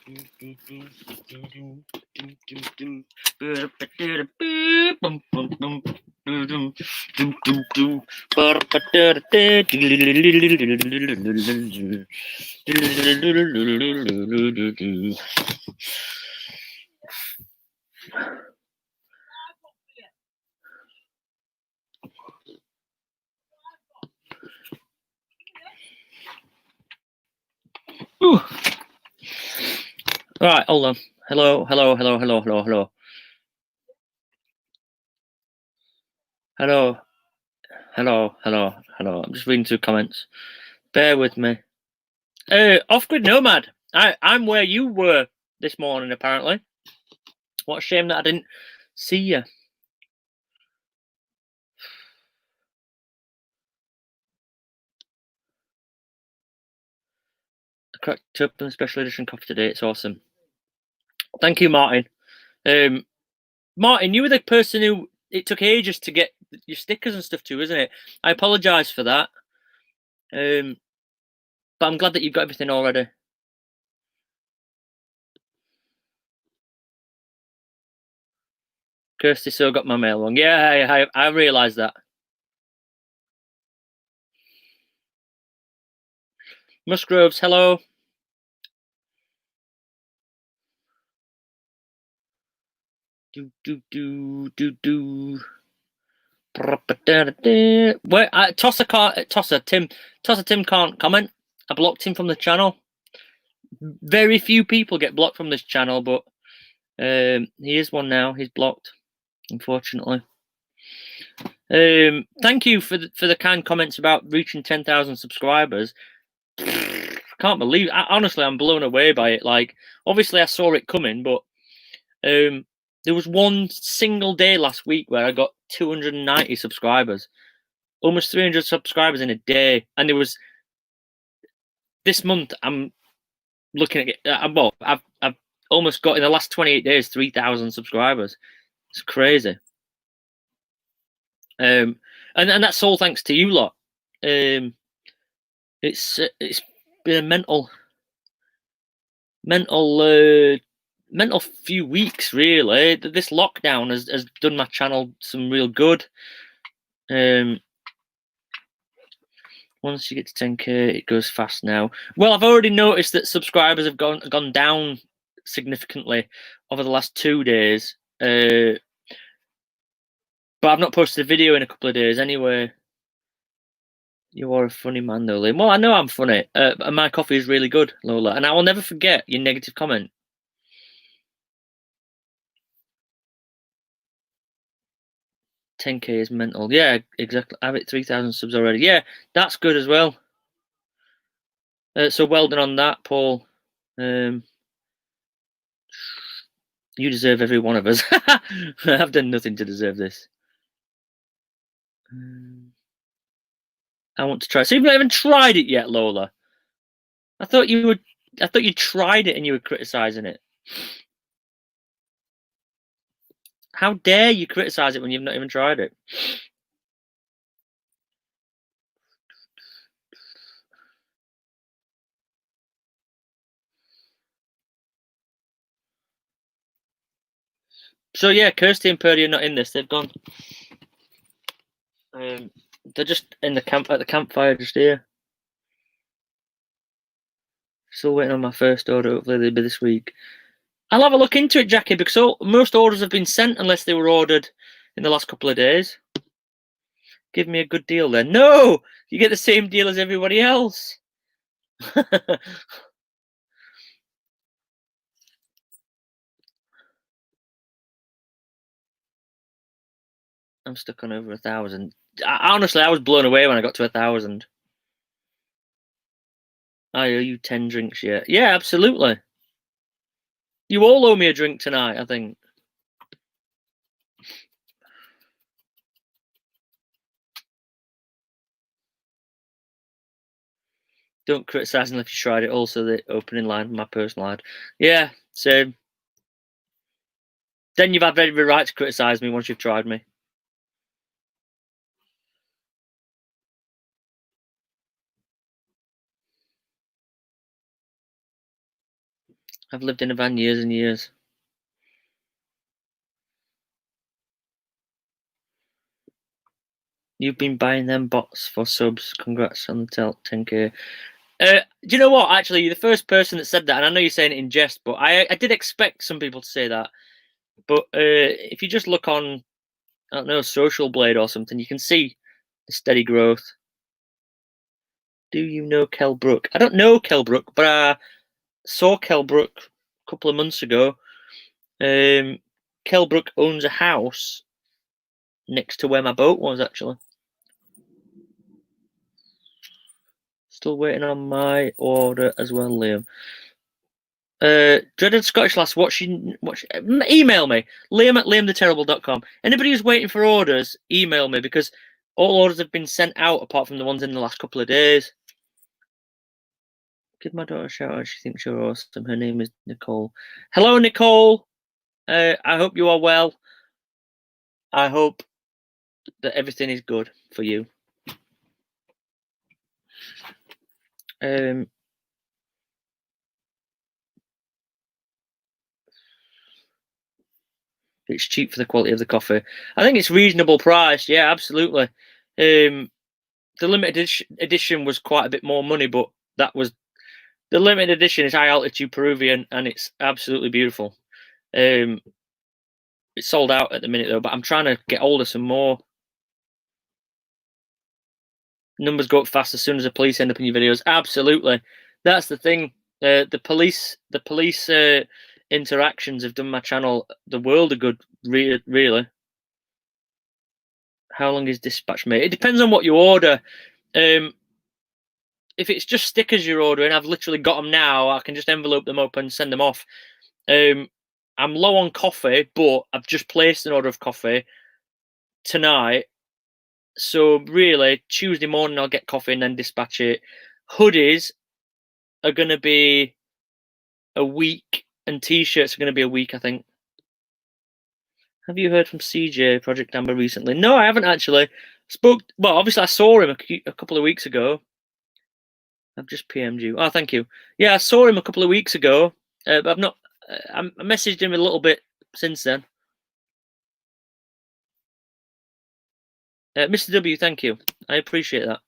Ooh. Right, hold on. Hello. I'm just reading through comments. Bear with me. Off-grid nomad. I'm where you were this morning, apparently. What a shame that I didn't see you. I cracked open the special edition coffee today. It's awesome. Thank you, Martin. Martin, you were the person who it took ages to get your stickers and stuff to, isn't it? I apologise for that. But I'm glad that you've got everything already. Kirsty still got my mail wrong. Yeah, I realised that. Musgroves, hello. Wait, Tosser Tim can't comment. I blocked him from the channel. Very few people get blocked from this channel, but he is one now. He's blocked, unfortunately. Thank you for the kind comments about reaching 10,000 subscribers. Can't believe. Honestly, I'm blown away by it. Like, obviously, I saw it coming, but there was one single day last week where I got 290 subscribers, almost 300 subscribers in a day, and there was this month. I'm looking at it. Well, I've almost got in the last 28 days 3,000 subscribers. It's crazy. And that's all thanks to you lot. It's been a mental few weeks, really. This lockdown has done my channel some real good. Once you get to 10k, it goes fast now. Well, I've already noticed that subscribers have gone down significantly over the last 2 days. But I've not posted a video in a couple of days anyway. You are a funny man, though, Liam. Well, I know I'm funny. And my coffee is really good, Lola. And I will never forget your negative comment. 10k is mental. Yeah, exactly. I have it 3,000 subs already. Yeah, that's good as well. So well done on that, Paul. You deserve every one of us. I've done nothing to deserve this. I want to try. So you've not even tried it yet, Lola. I thought you tried it and you were criticizing it. How dare you criticize it when you've not even tried it? So yeah, Kirsty and Purdy are not in this. They've gone. They're just in the camp at the campfire just here. Still waiting on my first order. Hopefully they'll be this week. I'll have a look into it, Jackie, because most orders have been sent unless they were ordered in the last couple of days. Give me a good deal then. No, you get the same deal as everybody else. I'm stuck on over 1,000. Honestly, I was blown away when I got to 1,000. I owe you 10 drinks yet. Yeah, absolutely. You all owe me a drink tonight, I think. Don't criticise unless you tried it. Also, the opening line from my personal ad. Yeah, same. Then you've had every right to criticise me once you've tried me. I've lived in a van years and years. You've been buying them bots for subs. Congrats on the 10k. Do you know what? Actually, you're the first person that said that, and I know you're saying it in jest, but I did expect some people to say that. But if you just look on, I don't know, Social Blade or something, you can see the steady growth. Do you know Kell Brook? I don't know Kell Brook, but I saw Kell Brook a couple of months ago. Kell Brook owns a house next to where my boat was, actually. Still waiting on my order as well, Liam. Dreaded Scottish Lass, email me, Liam at liamtheterrible.com. Anybody who's waiting for orders, email me, because all orders have been sent out apart from the ones in the last couple of days. Give my daughter a shout out. She thinks you're awesome. Her name is Nicole. Hello, Nicole. I hope you are well. I hope that everything is good for you. It's cheap for the quality of the coffee. I think it's reasonable price. Yeah, absolutely. The limited edition was quite a bit more money, but that was the limited edition is high altitude Peruvian, and it's absolutely beautiful. It's sold out at the minute though, but I'm trying to get hold of some more. Numbers go up fast as soon as the police end up in your videos. Absolutely, that's the thing. The police interactions have done my channel the world of good. Really. How long is dispatch, mate? It depends on what you order. If it's just stickers you're ordering, I've literally got them now. I can just envelope them up and send them off. I'm low on coffee, but I've just placed an order of coffee tonight. So really, Tuesday morning I'll get coffee and then dispatch it. Hoodies are going to be a week, and t-shirts are going to be a week, I think. Have you heard from CJ Project Amber recently? No, I haven't actually. Well, obviously I saw him a couple of weeks ago. I've just PM'd you. Oh, thank you. Yeah, I saw him a couple of weeks ago, but I've not. I messaged him a little bit since then. Mr. W, thank you. I appreciate that.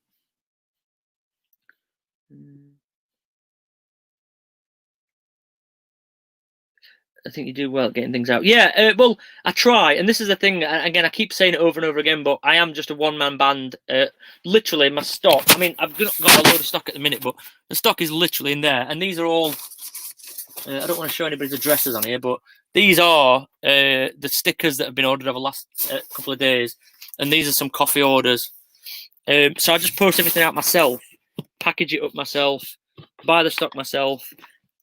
I think you do well at getting things out. Yeah, well, I try, and this is the thing. Again, I keep saying it over and over again, but I am just a one-man band. Literally, my stock. I mean, I've got a load of stock at the minute, but the stock is literally in there, and these are all. I don't want to show anybody's addresses on here, but these are the stickers that have been ordered over the last couple of days, and these are some coffee orders. So I just post everything out myself, package it up myself, buy the stock myself,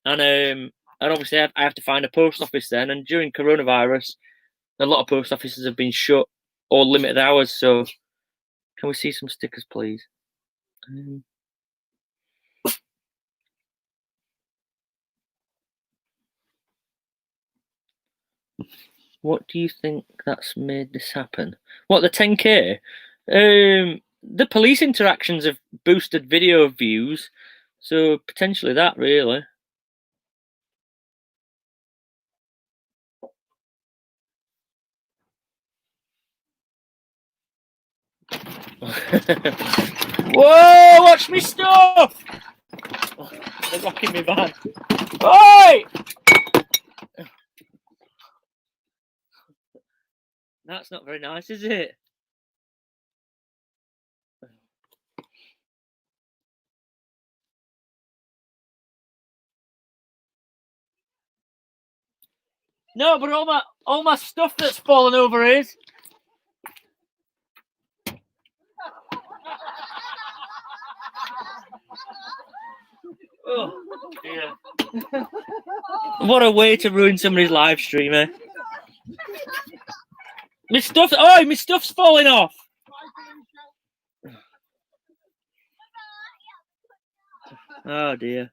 and obviously I have to find a post office then. And during coronavirus, a lot of post offices have been shut or limited hours. So can we see some stickers, please? What do you think that's made this happen? What, the 10k? The police interactions have boosted video views, so potentially that, really. Whoa, watch me stuff! Oh, they're rocking me van. Oi! That's not very nice, is it? No, but all my stuff that's fallen over is. Oh dear! What a way to ruin somebody's live stream, eh? My stuff's falling off. Oh dear.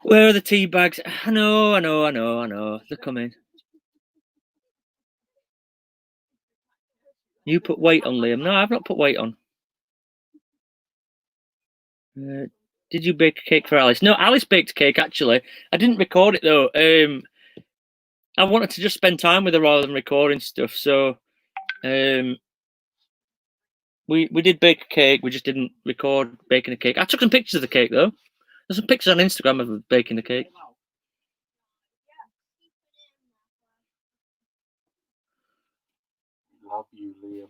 Where are the tea bags? I know. They're coming. You put weight on, Liam. No, I've not put weight on. Did you bake a cake for Alice? No, Alice baked a cake, actually. I didn't record it, though. I wanted to just spend time with her rather than recording stuff. So we did bake a cake. We just didn't record baking a cake. I took some pictures of the cake, though. There's some pictures on Instagram of baking the cake. Love you, Liam.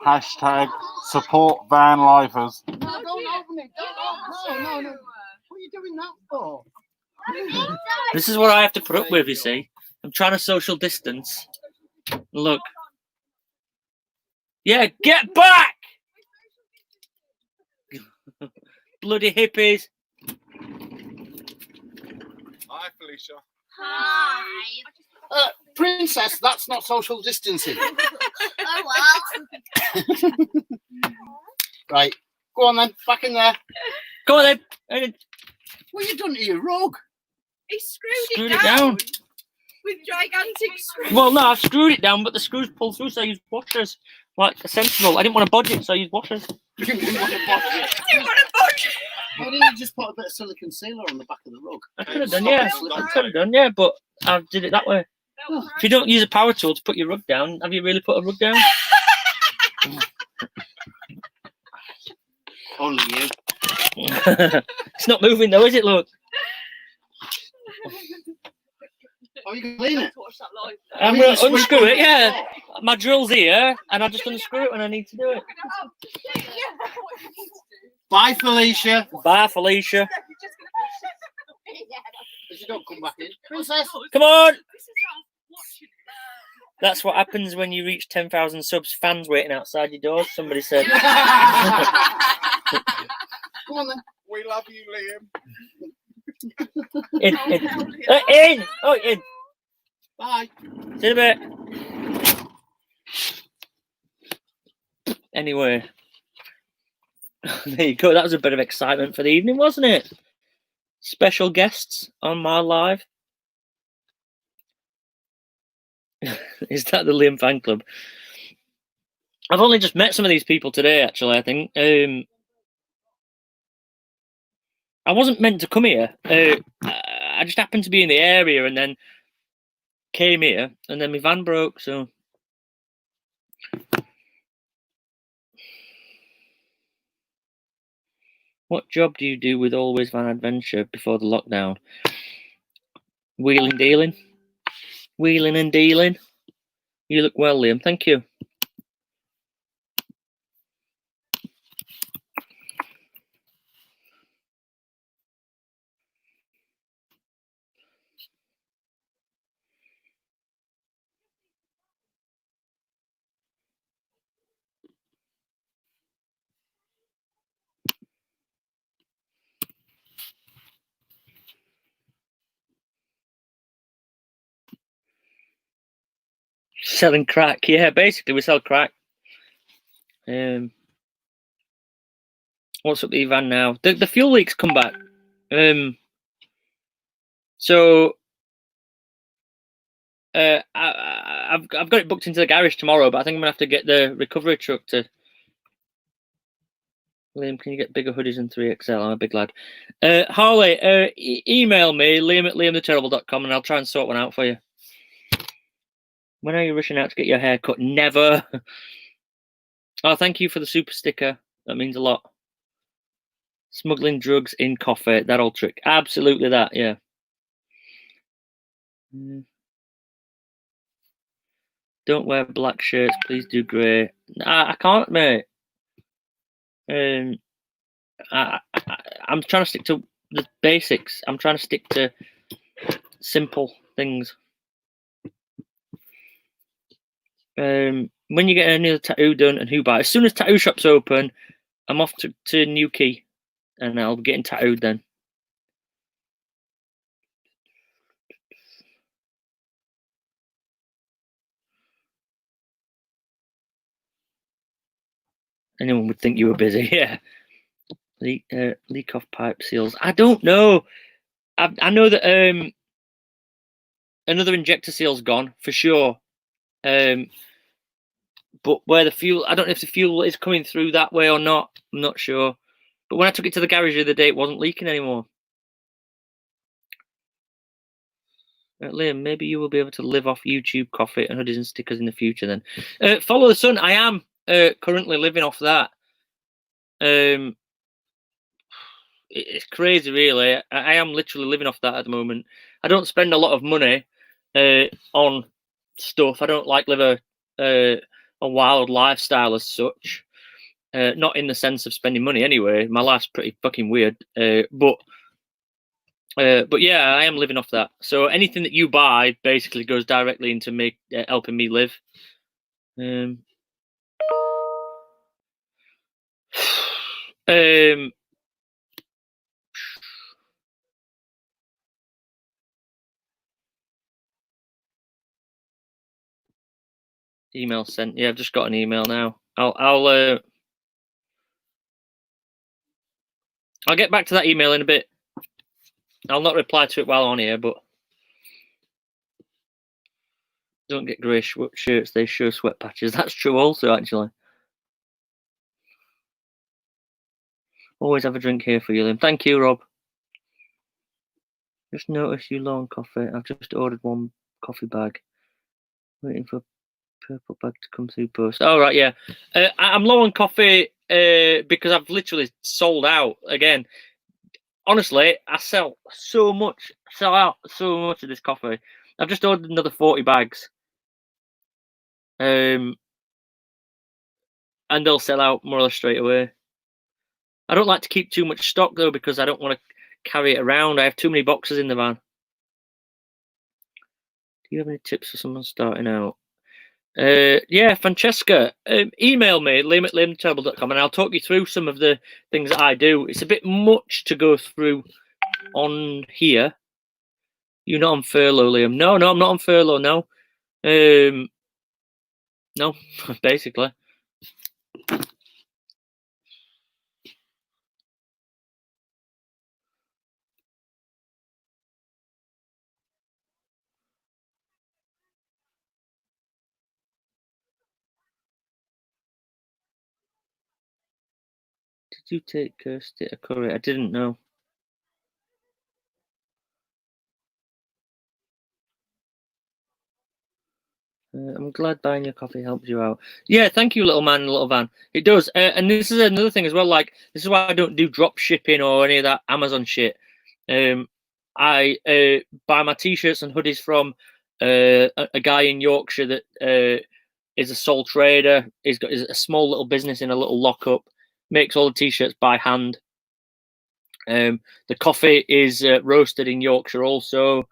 Hashtag support van lifers. No, don't open it. No. What are you doing that for? This is what I have to put up with, you see. I'm trying to social distance. Look. Yeah, get back! Bloody hippies. Hi, Felicia. Hi. Princess, that's not social distancing. Oh well. Right, go on then, back in there. Go on then. What have you done to your rug? He screwed Screwed it it down. with gigantic screws. Well, no, I've screwed it down, but the screws pull through, so I used washers. Like, sensible. I didn't want to budge it, so I used washers. You didn't want to bother it. Didn't want to budge. Why didn't you just put a bit of silicone sealer on the back of the rug? I could have done, yeah. I could have done, yeah, but I did it that way. If you don't use a power tool to put your rug down, have you really put a rug down? Only you. It's not moving though, is it? Look, Oh, you can clean it. I'm you going to sweep unscrew it? it. Yeah, my drill's here, and I just unscrew it when I need to do it. Bye, Felicia. Bye, Felicia. If you don't come back in. Princess. Come on. That's what happens when you reach 10,000 subs. Fans waiting outside your doors. Somebody said. Go on then. We love you, Liam. In. In. Oh, in. Bye. See you in a bit. Anyway, there you go. That was a bit of excitement for the evening, wasn't it? Special guests on my live. Is that the Liam fan club? I've only just met some of these people today, actually. I think I wasn't meant to come here. I just happened to be in the area and then came here, and then my van broke. So what job do you do with Always Van Adventure before the lockdown? Wheeling dealing. Wheeling and dealing. You look well, Liam. Thank you. Selling crack. Yeah, basically we sell crack. What's up with the van now? The fuel leaks come back. So I've got it booked into the garage tomorrow, but I think I'm gonna have to get the recovery truck to. Liam, can you get bigger hoodies than 3XL? I'm a big lad. Harley, email me, liam@liamtheterrible.com, and I'll try and sort one out for you. When are you rushing out to get your hair cut? Never. Oh, thank you for the super sticker. That means a lot. Smuggling drugs in coffee. That old trick. Absolutely that, yeah. Don't wear black shirts. Please do grey. I can't, mate. I'm trying to stick to the basics. I'm trying to stick to simple things. When you get another tattoo done and who buy? As soon as tattoo shops open, I'm off to Newquay and I'll be getting tattooed then. Anyone would think you were busy, yeah. Leak off pipe seals. I don't know. I know that another injector seal's gone for sure. But where the fuel, I don't know if the fuel is coming through that way or not. I'm not sure. But when I took it to the garage the other day, it wasn't leaking anymore. Liam, maybe you will be able to live off YouTube coffee and hoodies and stickers in the future then. Follow the Sun, I am currently living off that. It's crazy, really. I am literally living off that at the moment. I don't spend a lot of money on stuff. I don't like live a wild lifestyle as such. Not in the sense of spending money anyway. My life's pretty fucking weird. But yeah, I am living off that. So anything that you buy basically goes directly into helping me live. Email sent. Yeah, I've just got an email now. I'll get back to that email in a bit. I'll not reply to it while on here, but don't get grey shirts. They show sweat patches. That's true also, actually. Always have a drink here for you, Liam. Thank you, Rob. Just noticed you low on coffee. I've just ordered one coffee bag. Waiting for purple bag to come through post. Oh, right, yeah. I'm low on coffee because I've literally sold out again. Honestly, I sell out so much of this coffee. I've just ordered another 40 bags. And they'll sell out more or less straight away. I don't like to keep too much stock though because I don't want to carry it around. I have too many boxes in the van. Do you have any tips for someone starting out? Yeah, Francesca, email me, liam@liamtheterrible.com, and I'll talk you through some of the things that I do. It's a bit much to go through on here. You're not on furlough, Liam. No, I'm not on furlough, no. No, basically. Did you take Kirsty a curry? I didn't know. I'm glad buying your coffee helps you out. Yeah, thank you, little man, little van. It does. And this is another thing as well. Like, this is why I don't do drop shipping or any of that Amazon shit. I buy my t-shirts and hoodies from a guy in Yorkshire that is a sole trader. He's got a small little business in a little lockup. Makes all the t-shirts by hand. The coffee is roasted in Yorkshire also.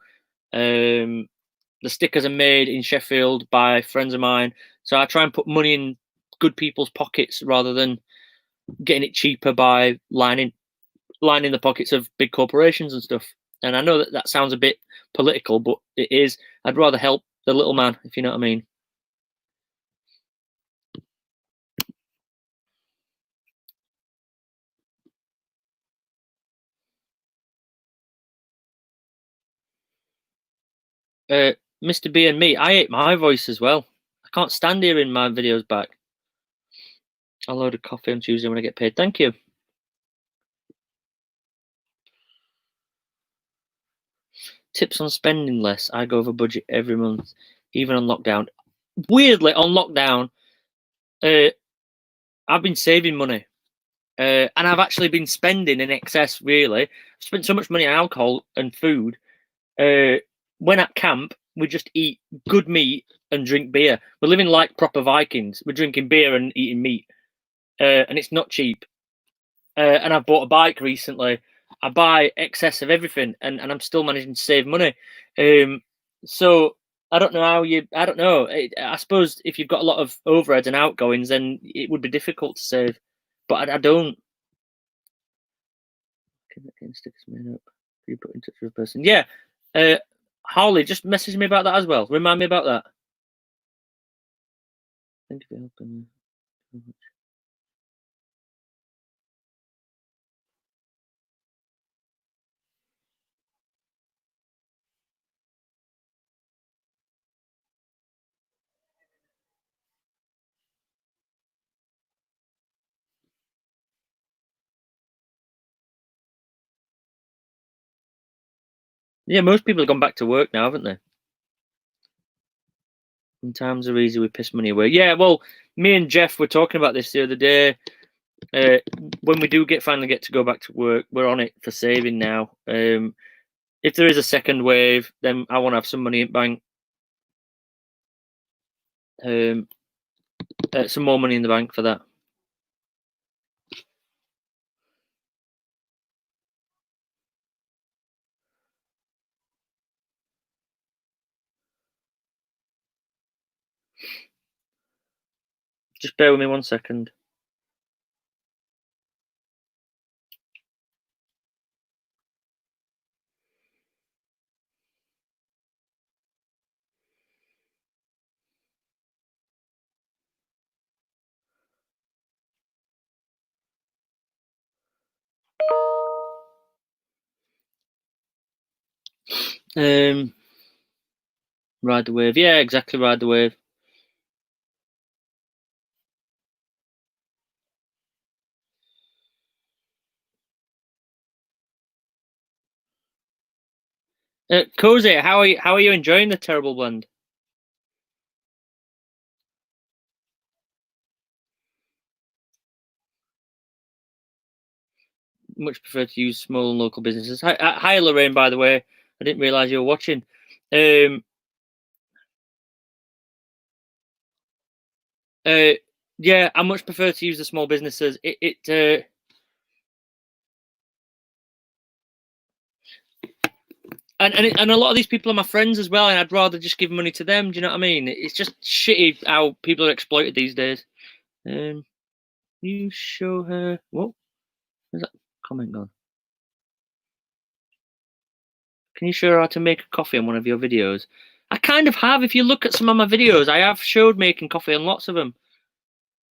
The stickers are made in Sheffield by friends of mine. So I try and put money in good people's pockets rather than getting it cheaper by lining the pockets of big corporations and stuff. And I know that sounds a bit political, but it is. I'd rather help the little man, if you know what I mean. Mr. B and me, I hate my voice as well. I can't stand hearing my videos back. I'll load a coffee on Tuesday when I get paid. Thank you. Tips on spending less. I go over budget every month, even on lockdown. Weirdly, on lockdown, I've been saving money. And I've actually been spending in excess, really. I've spent so much money on alcohol and food. When at camp, we just eat good meat and drink beer. We're living like proper Vikings. We're drinking beer and eating meat. And it's not cheap. And I've bought a bike recently. I buy excess of everything, and I'm still managing to save money. So I don't know I don't know. I suppose if you've got a lot of overheads and outgoings, then it would be difficult to save. But I don't. Can stickers made up? Can you put in touch with a person? Yeah. Harley, just message me about that as well. Remind me about that. Thank you for helping me. Yeah, most people have gone back to work now, haven't they? When times are easy, we piss money away. Yeah, well, me and Jeff were talking about this the other day. When we do finally get to go back to work, we're on it for saving now. If there is a second wave, then I want to have some money in bank. Some more money in the bank for that. Just bear with me 1 second. Ride the wave. Yeah, exactly. Ride the wave. Cozy, how are you enjoying the Terrible Blend? Much prefer to use small and local businesses. Hi, Lorraine, by the way. I didn't realise you were watching. Yeah, I much prefer to use the small businesses. And a lot of these people are my friends as well, and I'd rather just give money to them. Do you know what I mean? It's just shitty how people are exploited these days. You show her what? Where's that comment gone? Can you show her how to make a coffee on one of your videos? I kind of have. If you look at some of my videos, I have showed making coffee on lots of them.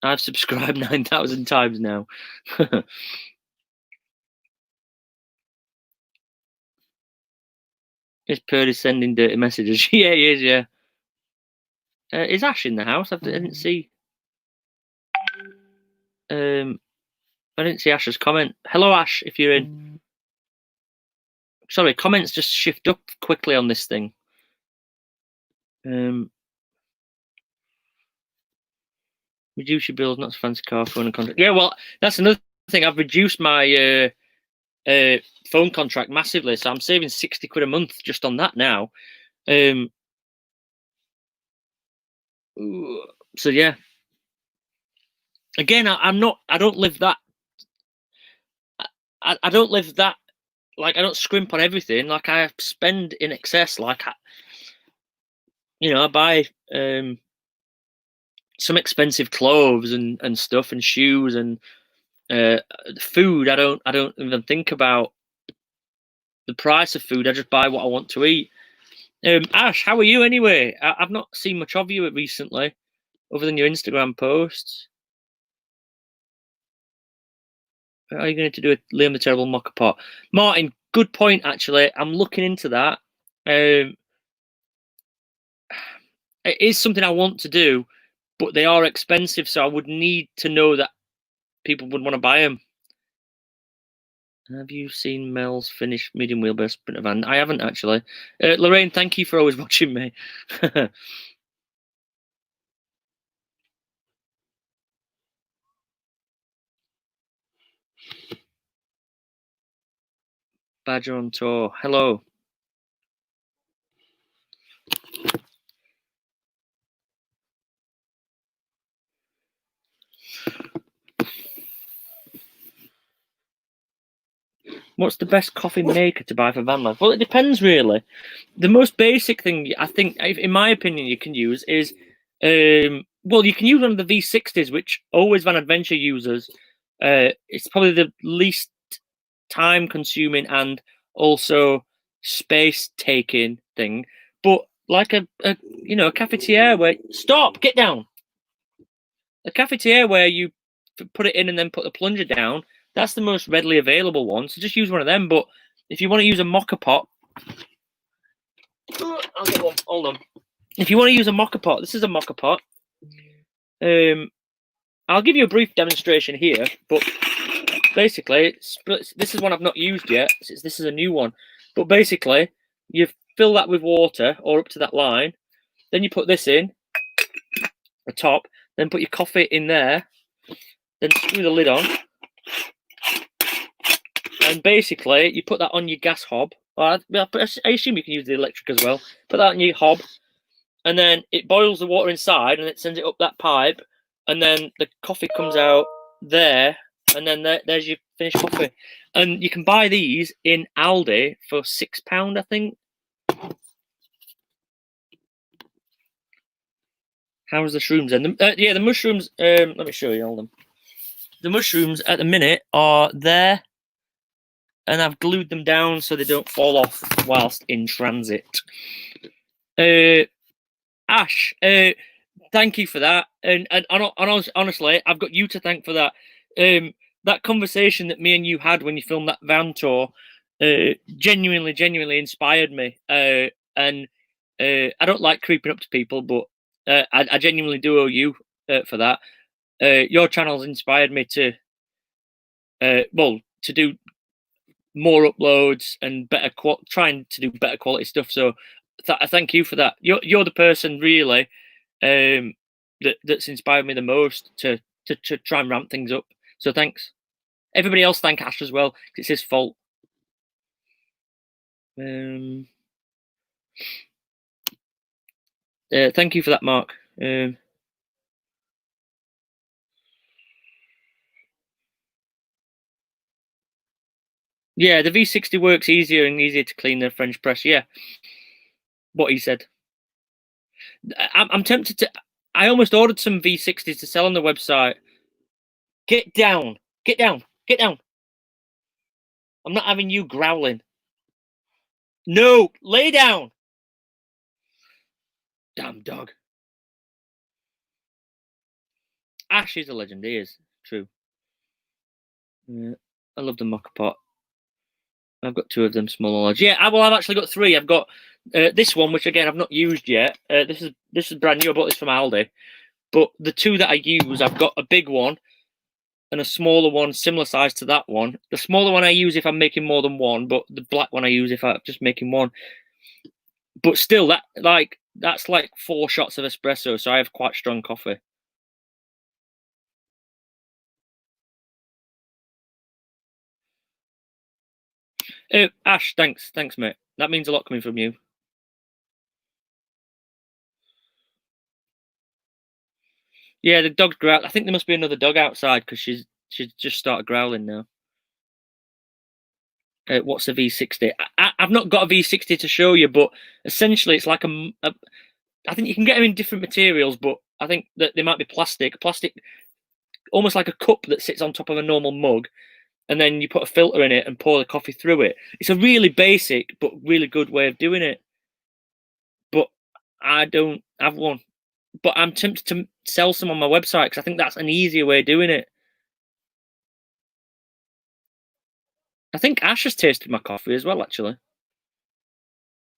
I've subscribed 9,000 times now. Is Purdy sending dirty messages? Yeah, he is, yeah. Is Ash in the house? I didn't see. I didn't see Ash's comment. Hello, Ash, if you're in. Sorry, comments just shift up quickly on this thing. Reduce your bills, not to fancy car, phone, and contract. Yeah, well, that's another thing. I've reduced my phone contract massively, so I'm saving 60 quid a month just on that now. So yeah. Again, I don't live that. I don't live that. Like, I don't scrimp on everything. Like, I spend in excess. Like, I buy some expensive clothes and stuff and shoes and food. I don't even think about the price of food. I just buy what I want to eat. Ash, how are you anyway? I've not seen much of you recently, other than your Instagram posts. Are you going to do a Liam the Terrible Mocha Pot? Martin, good point, actually. I'm looking into that. It is something I want to do, but they are expensive, so I would need to know that people would want to buy them. Have you seen Mel's finished medium wheelbase sprinter van? I haven't, actually. Lorraine, thank you for always watching me. Badger on tour. Hello. What's the best coffee maker to buy for van life? Well, it depends, really. The most basic thing I think, in my opinion, you can use is, well, you can use one of the V60s, which Always Van Adventure uses. It's probably the least time-consuming and also space-taking thing. But like a cafetiere where get down. A cafetiere where you put it in and then put the plunger down. That's the most readily available one, so just use one of them. But if you want to use a mocha pot, I'll get one. Hold on. If you want to use a mocha pot, this is a mocha pot. I'll give you a brief demonstration here, but basically, this is one I've not used yet. This is a new one. But basically, You fill that with water or up to that line. Then you put this in the top. Then put your coffee in there. Then screw the lid on. And basically, you put that on your gas hob. I assume you can use the electric as well. Put that on your hob. And then it boils the water inside and it sends it up that pipe. And then the coffee comes out there. And then there's your finished coffee. And you can buy these in Aldi for £6, I think. How's the shrooms then? Yeah, the mushrooms. Let me show you all them. The mushrooms at the minute are there. And I've glued them down so they don't fall off whilst in transit. Ash, thank you for that. And honestly, I've got you to thank for that. That conversation that me and you had when you filmed that van tour genuinely inspired me. And I don't like creeping up to people, but I genuinely do owe you for that. Your channel's inspired me to do more uploads and trying to do better quality stuff. So I thank you for that. You're the person really that's inspired me the most to try and ramp things up. So thanks. Everybody else thank Ash as well, because it's his fault. Thank you for that, Mark. Yeah, the V60 works easier and easier to clean than French press. Yeah, what he said. I'm tempted to. I almost ordered some V60s to sell on the website. Get down. Get down. Get down. I'm not having you growling. No, lay down. Damn dog. Ash is a legend. He is. True. Yeah, I love the mocha pot. I've got 2 of them, small and large. Yeah, I've actually got 3. I've got this one, which again I've not used yet. This is brand new. I bought this from Aldi. But the 2 that I use, I've got a big one and a smaller one, similar size to that one. The smaller one I use if I'm making more than one, but the black one I use if I'm just making one. But still, that's like 4 shots of espresso, so I have quite strong coffee. Ash, thanks, mate. That means a lot coming from you. Yeah, the dog's growl. I think there must be another dog outside because she's just started growling now. What's a V60? I've not got a V60 to show you, but essentially it's like I think you can get them in different materials, but I think that they might be plastic, almost like a cup that sits on top of a normal mug. And then you put a filter in it and pour the coffee through it. It's a really basic but really good way of doing it. But I don't have one. But I'm tempted to sell some on my website because I think that's an easier way of doing it. I think Ash has tasted my coffee as well, actually.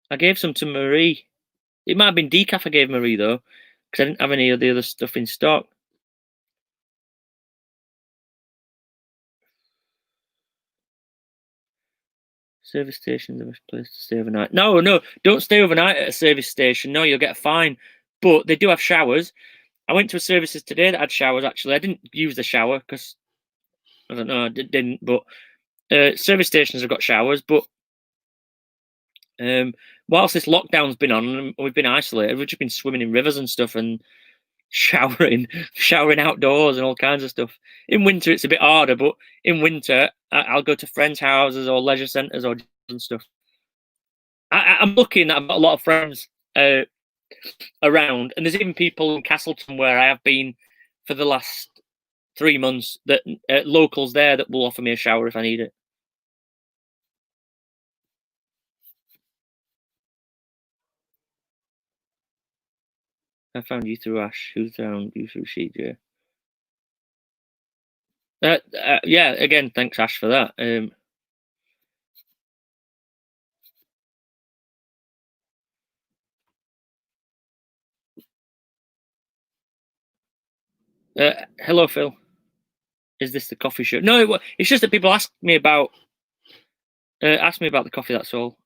I gave some to Marie. It might have been decaf I gave Marie, though, because I didn't have any of the other stuff in stock. Service station's the best place to stay overnight. No, don't stay overnight at a service station. No, you'll get a fine. But they do have showers. I went to a services today that had showers, actually. I didn't use the shower because, I don't know, I didn't. But service stations have got showers. But whilst this lockdown's been on and we've been isolated, we've just been swimming in rivers and stuff and showering outdoors and all kinds of stuff. In winter, it's a bit harder, but in winter, I'll go to friends' houses or leisure centres or and stuff. I'm lucky in that I've got a lot of friends around, and there's even people in Castleton where I have been for the last 3 months that locals there that will offer me a shower if I need it. I found you through Ash. Who found you through CJ? Yeah, again, thanks Ash for that. Hello, Phil. Is this the coffee show? No, it's just that people ask me about the coffee. That's all.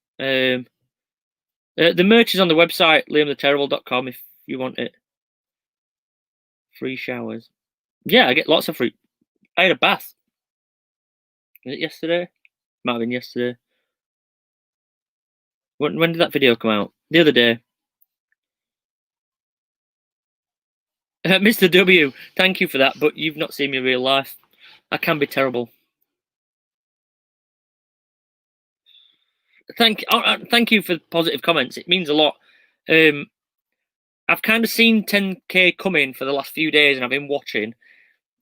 The merch is on the website, liamtheterrible.com, if you want it. Free showers. Yeah, I get lots of free. I had a bath. Was it yesterday? Might have been yesterday. When did that video come out? The other day. Mr. W, thank you for that, but you've not seen me in real life. I can be terrible. Thank you for positive comments. It means a lot. I've kind of seen 10k coming for the last few days, and I've been watching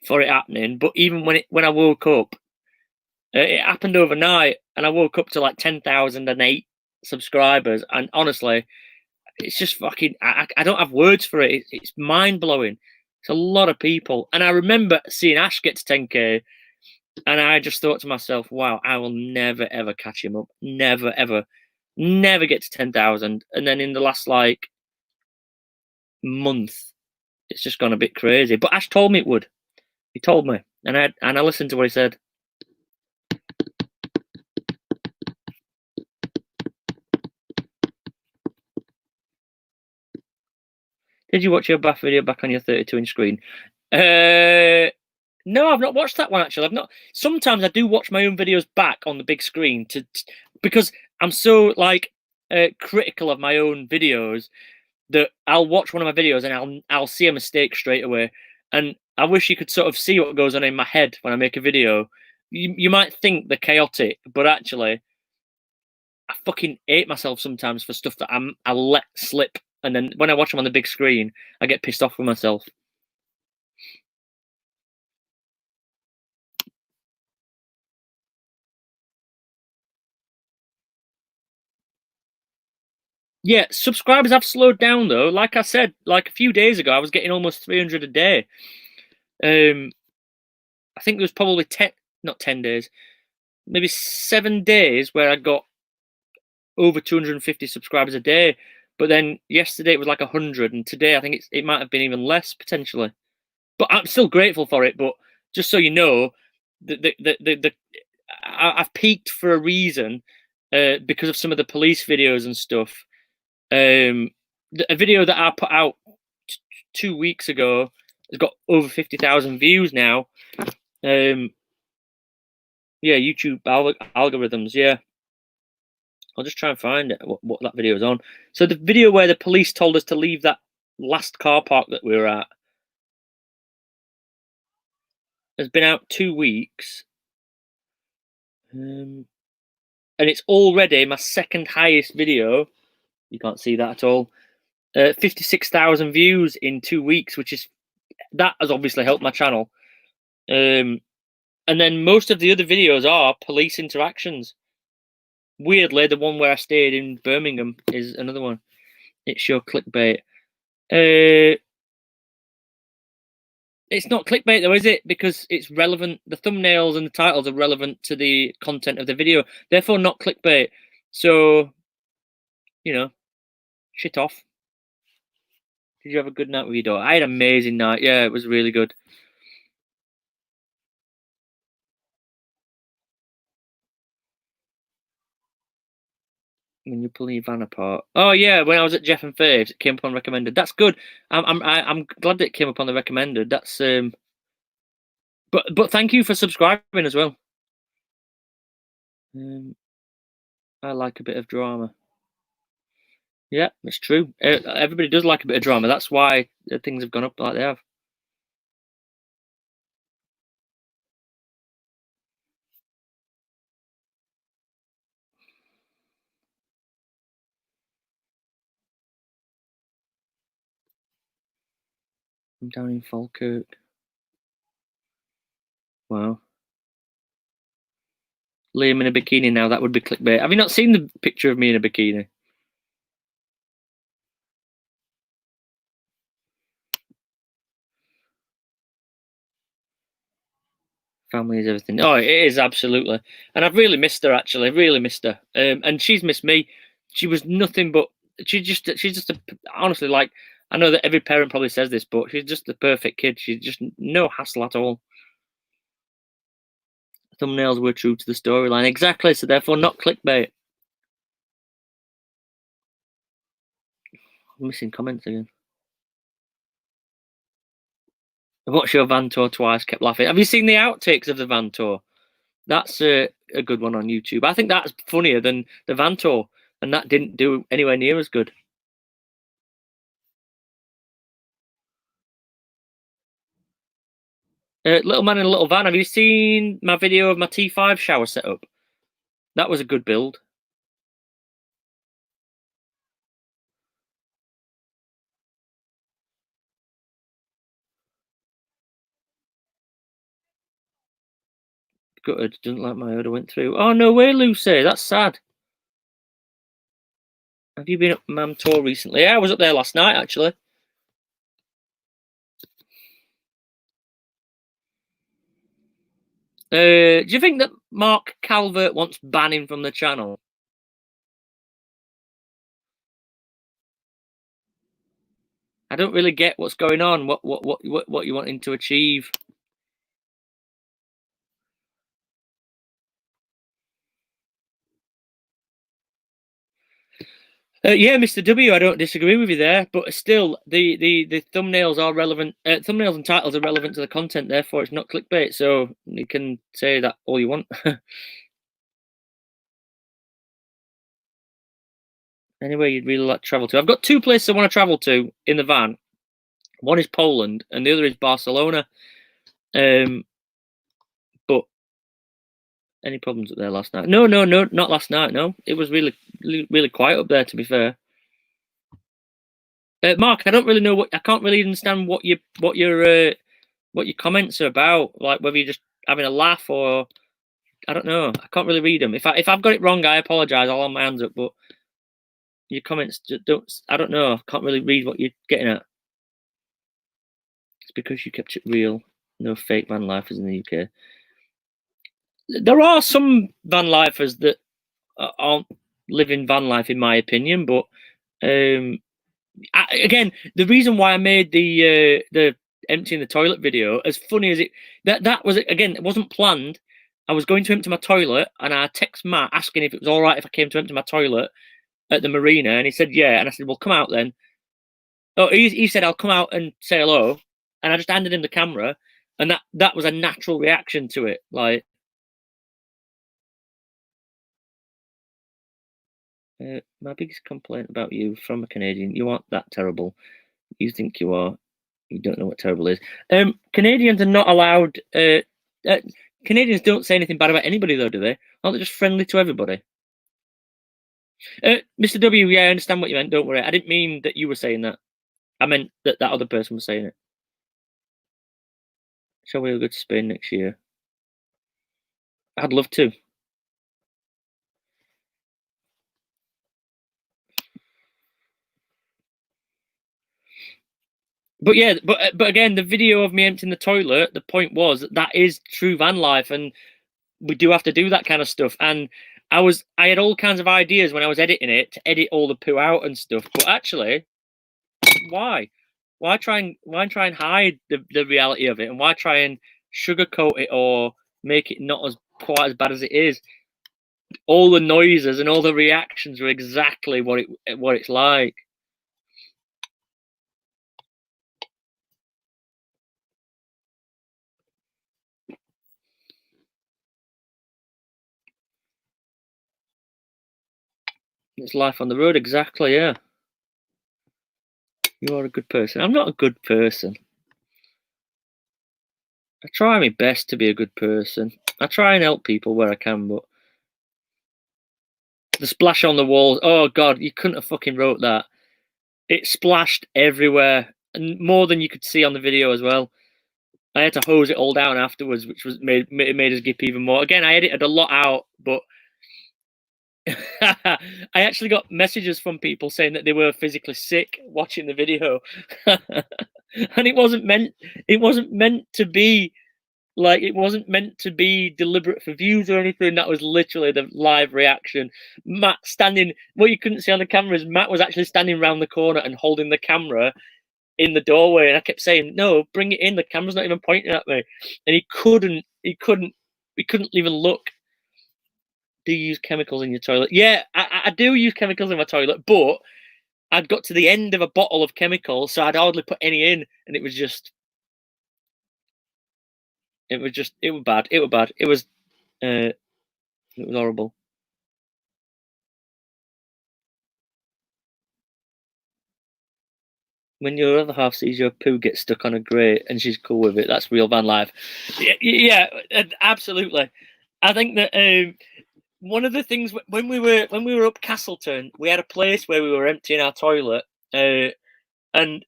for it happening. But even when I woke up, it happened overnight, and I woke up to like 10,008 subscribers. And honestly, it's just fucking. I don't have words for it. It's mind blowing. It's a lot of people, and I remember seeing Ash get to 10k. And I just thought to myself, wow, I will never, ever catch him up. Never, ever. Never get to 10,000. And then in the last, like, month, it's just gone a bit crazy. But Ash told me it would. He told me. And I listened to what he said. Did you watch your bath video back on your 32-inch screen? No, I've not watched that one, actually. I've not. Sometimes I do watch my own videos back on the big screen because I'm so like critical of my own videos that I'll watch one of my videos and I'll see a mistake straight away. And I wish you could sort of see what goes on in my head when I make a video. You might think they're chaotic, but actually, I fucking hate myself sometimes for stuff that I'll let slip. And then when I watch them on the big screen, I get pissed off with myself. Yeah, subscribers have slowed down though. Like I said, like a few days ago, I was getting almost 300 a day. I think there was probably 10 days, maybe 7 days where I got over 250 subscribers a day. But then yesterday it was like 100, and today I think it might have been even less potentially. But I'm still grateful for it. But just so you know, I've peaked for a reason because of some of the police videos and stuff. A video that I put out 2 weeks ago has got over 50,000 views now. Yeah, YouTube algorithms. Yeah, I'll just try and find it, what that video is on. So the video where the police told us to leave that last car park that we were at has been out 2 weeks. And it's already my second highest video. You can't see that at all. 56,000 views in 2 weeks, that has obviously helped my channel. And then most of the other videos are police interactions. Weirdly, the one where I stayed in Birmingham is another one. It's your clickbait. It's not clickbait though, is it? Because it's relevant. The thumbnails and the titles are relevant to the content of the video. Therefore, not clickbait. So, you know, shit off. Did you have a good night with your daughter? I had an amazing night. Yeah, it was really good. When you pull your van apart. Oh yeah, when I was at Jeff and Faves, it came up on recommended. That's good. I'm glad that it came up on the recommended. That's but thank you for subscribing as well. I like a bit of drama. Yeah, it's true. Everybody does like a bit of drama. That's why things have gone up like they have. I'm down in Falkirk. Wow. Liam in a bikini now, that would be clickbait. Have you not seen the picture of me in a bikini? Family is everything. Oh, it is, absolutely. And I've really missed her, actually. Really missed her. And she's missed me. She was nothing but... She's just honestly, like, I know that every parent probably says this, but she's just the perfect kid. She's just no hassle at all. Thumbnails were true to the storyline. Exactly, so therefore not clickbait. I'm missing comments again. I watched your van tour twice, kept laughing. Have you seen the outtakes of the van tour? That's a good one on YouTube. I think that's funnier than the van tour, and that didn't do anywhere near as good. Little man in a little van. Have you seen my video of my T5 shower setup? That was a good build. Gutted, doesn't like my order went through. Oh, no way, Lucy. That's sad. Have you been up Mam Tour recently? Yeah, I was up there last night, actually. Do you think that Mark Calvert wants banning from the channel? I don't really get what's going on. What you wanting to achieve? Yeah, Mr. W, I don't disagree with you there, but still, the thumbnails are relevant. Thumbnails and titles are relevant to the content, therefore it's not clickbait. So you can say that all you want. Anywhere you'd really like to travel to? I've got 2 places I want to travel to in the van. One is Poland, and the other is Barcelona. But any problems up there last night? No, not last night. No, it was really quiet up there. To be fair, Mark, I don't really know I can't really understand what your comments are about. Like whether you're just having a laugh or I don't know. I can't really read them. If I've got it wrong, I apologise. I'll hold my hands up. But your comments don't. I don't know. I can't really read what you're getting at. It's because you kept it real. No fake van lifers in the UK. There are some van lifers that aren't living van life, in my opinion. But again, the reason why I made the emptying the toilet video, as funny as that was, again, it wasn't planned. I was going to empty my toilet, and I text Matt asking if it was all right if I came to empty my toilet at the marina, and he said yeah, and I said, well, come out then. Oh, he said I'll come out and say hello, and I just handed him the camera, and that was a natural reaction to it. Like, my biggest complaint about you from a Canadian: you aren't that terrible. You think you are. You don't know what terrible is. Canadians are not allowed. Canadians don't say anything bad about anybody, though, do they? Aren't they just friendly to everybody? Mr. W, yeah, I understand what you meant. Don't worry. I didn't mean that you were saying that. I meant that other person was saying it. Shall we go to Spain next year? I'd love to. But yeah, but again, the video of me emptying the toilet, the point was that is true van life, and we do have to do that kind of stuff. And I had all kinds of ideas when I was editing it to edit all the poo out and stuff. But actually, why try and hide the reality of it, and why try and sugarcoat it or make it not quite as bad as it is? All the noises and all the reactions were exactly what it's like. It's life on the road, exactly, yeah. You are a good person. I'm not a good person. I try my best to be a good person. I try and help people where I can, but the splash on the walls, oh God, you couldn't have fucking wrote that. It splashed everywhere, and more than you could see on the video as well. I had to hose it all down afterwards, which was made us gip even more. Again, I edited a lot out, but I actually got messages from people saying that they were physically sick watching the video. And it wasn't meant to be like, it wasn't meant to be deliberate for views or anything. That was literally the live reaction. Matt standing, what you couldn't see on the camera is Matt was actually standing around the corner and holding the camera in the doorway, and I kept saying, no, bring it in, the camera's not even pointing at me. And he couldn't even look. Do you use chemicals in your toilet? Yeah, I do use chemicals in my toilet, but I'd got to the end of a bottle of chemical, so I'd hardly put any in, and it was bad. It was bad. It was horrible. When your other half sees your poo get stuck on a grate and she's cool with it, that's real van life. Yeah, absolutely. I think that one of the things when we were up Castleton, we had a place where we were emptying our toilet, and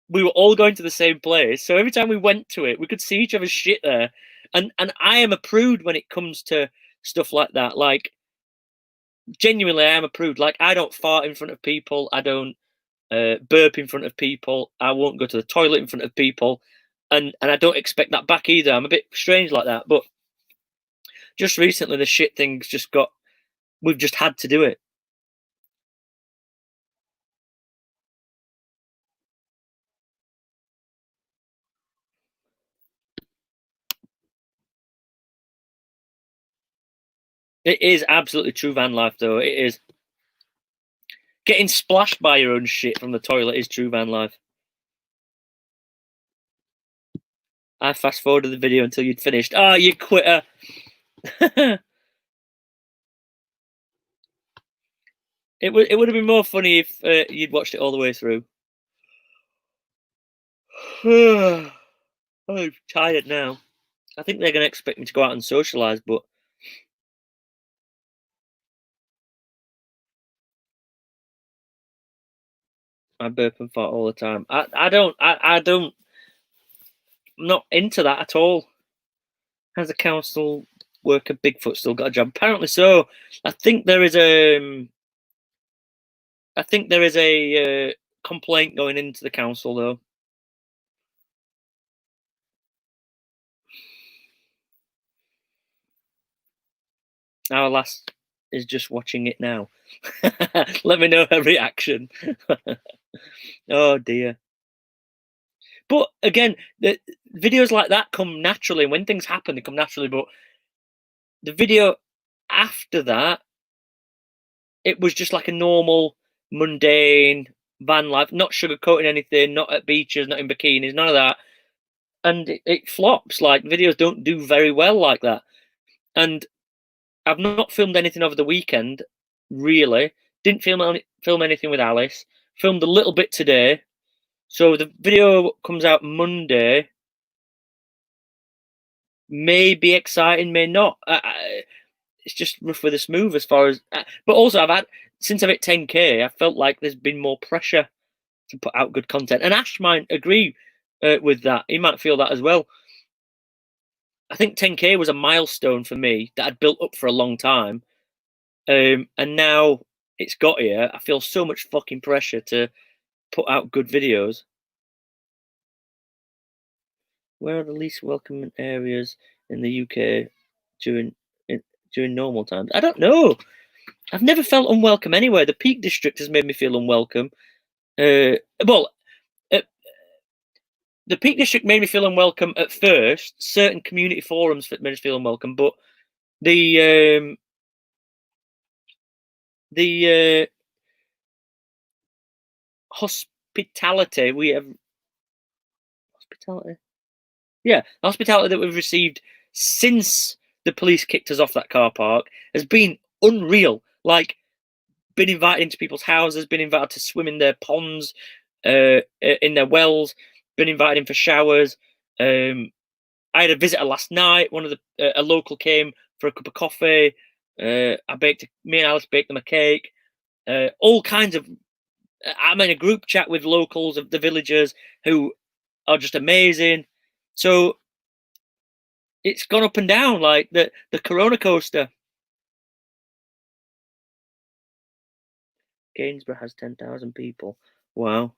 we were all going to the same place. So every time we went to it, we could see each other's shit there. And I am a prude when it comes to stuff like that. Like, genuinely, I am a prude. Like, I don't fart in front of people. I don't burp in front of people. I won't go to the toilet in front of people, and I don't expect that back either. I'm a bit strange like that. But just recently, the shit thing's just got. We've just had to do it. It is absolutely true van life, though. It is. Getting splashed by your own shit from the toilet is true van life. I fast forwarded the video until you'd finished. Ah, you quitter. It would have been more funny if you'd watched it all the way through. I'm tired now. I think they're going to expect me to go out and socialise, but I burp and fart all the time. I don't. I'm not into that at all. Has the council worker Bigfoot still got a job? Apparently so. I think there is a complaint going into the council though. Our lass is just watching it now. Let me know her reaction. Oh dear. But again, the videos like that come naturally. When things happen, they come naturally. But the video after that, it was just like a normal, mundane van life, not sugarcoating anything, not at beaches, not in bikinis, none of that. And it flops. Like, videos don't do very well like that. And I've not filmed anything over the weekend, really. Didn't film anything with Alice. Filmed a little bit today. So the video comes out Monday. May be exciting, may not. It's just rough with the smooth as far as. But also, since I've hit 10K, I felt like there's been more pressure to put out good content. And Ash might agree with that. He might feel that as well. I think 10K was a milestone for me that I'd built up for a long time. And now it's got here. I feel so much fucking pressure to put out good videos. Where are the least welcoming areas in the UK during normal times? I don't know. I've never felt unwelcome anywhere. The Peak District has made me feel unwelcome. The Peak District made me feel unwelcome at first. Certain community forums made me feel unwelcome, but the hospitality we have. Hospitality. Yeah, the hospitality that we've received since the police kicked us off that car park has been unreal. Like, been invited into people's houses, been invited to swim in their ponds, in their wells, been invited in for showers. I had a visitor last night. One of a local came for a cup of coffee. Me and Alice baked them a cake. All kinds of. I'm in a group chat with locals of the villagers who are just amazing. So it's gone up and down like the Corona coaster. Gainsborough has 10,000 people. Wow.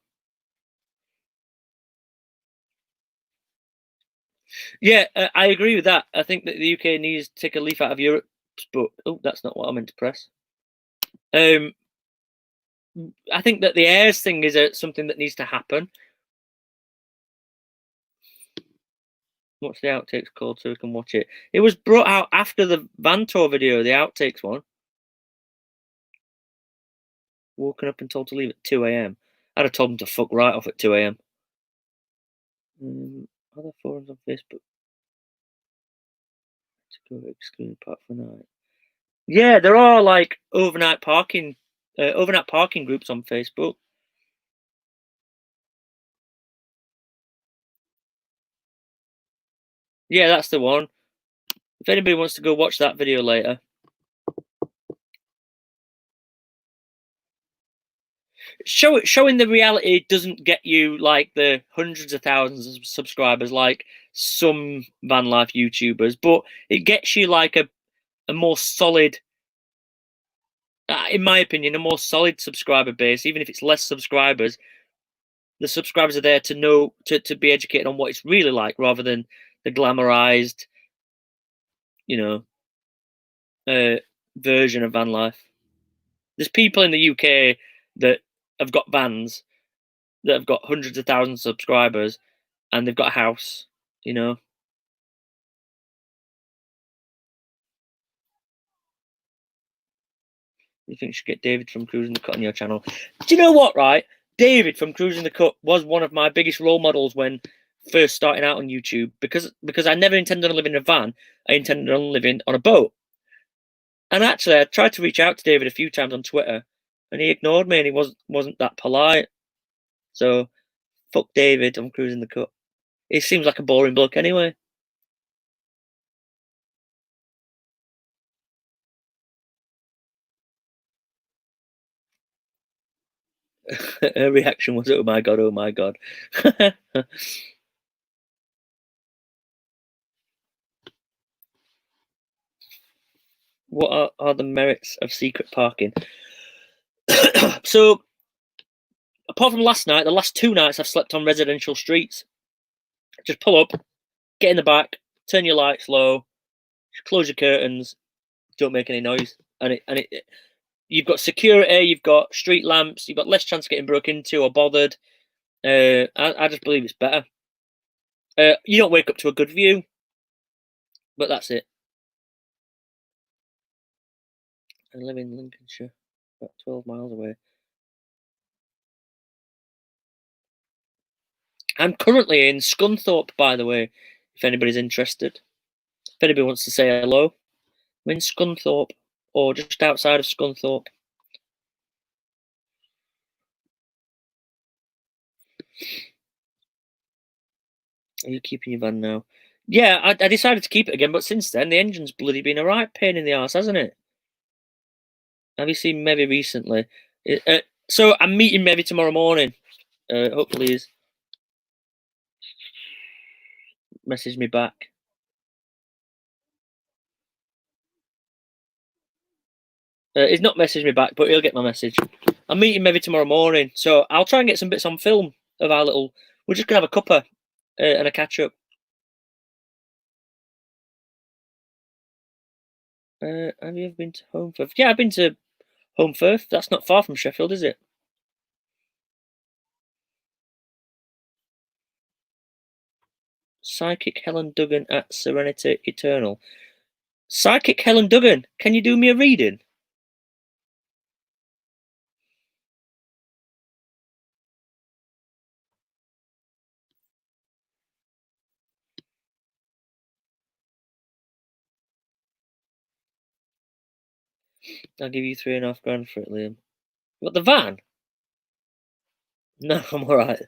Yeah, I agree with that. I think that the UK needs to take a leaf out of Europe's book. Oh, that's not what I meant to press. I think that the Ayers thing is something that needs to happen. What's the outtakes called so we can watch it? It was brought out after the van tour video, the outtakes one. Woken up and told to leave at 2 a.m. I'd have told them to fuck right off at 2 a.m. Other forums on Facebook. To go exclude park for night. Yeah, there are like overnight parking groups on Facebook. Yeah, that's the one. If anybody wants to go watch that video later. Showing the reality doesn't get you like the hundreds of thousands of subscribers like some van life YouTubers, but it gets you like a more solid, in my opinion, a more solid subscriber base. Even if it's less subscribers, the subscribers are there to know, to be educated on what it's really like, rather than the glamorized, version of van life. There's people in the UK that have got vans that have got hundreds of thousands of subscribers, and they've got a house. You think you should get David from Cruising the Cut on your channel? Do you know what, right? David from Cruising the Cut was one of my biggest role models when first starting out on YouTube, because I never intended on living in a van. I intended on living on a boat. And actually, I tried to reach out to David a few times on Twitter, and he ignored me, and he wasn't that polite. So, fuck David, I'm Cruising the Cut. He seems like a boring bloke anyway. Her reaction was, oh my god, oh my god. What are the merits of secret parking? So, apart from last night, the last 2 nights I've slept on residential streets. Just pull up, get in the back, turn your lights low, close your curtains, don't make any noise, and you've got security, you've got street lamps, you've got less chance of getting broken into or bothered. I just believe it's better. You don't wake up to a good view, but that's it. I live in Lincolnshire, about 12 miles away. I'm currently in Scunthorpe, by the way, if anybody's interested. If anybody wants to say hello, I'm in Scunthorpe, or just outside of Scunthorpe. Are you keeping your van now? Yeah, I decided to keep it again, but since then, the engine's bloody been a right pain in the arse, hasn't it? Have you seen Mevy recently? So I'm meeting Mevy tomorrow morning. Hopefully he's messaged me back. He's not messaged me back, but he'll get my message. I'm meeting Mevy tomorrow morning, so I'll try and get some bits on film of our little... We're just going to have a cuppa and a catch-up. Have you ever been to Holmfirth? Yeah, I've been to Holmfirth. That's not far from Sheffield, is it? Psychic Helen Duggan at Serenity Eternal. Psychic Helen Duggan, can you do me a reading? I'll give you £3.5 grand for it, Liam. What, the van? No, I'm alright.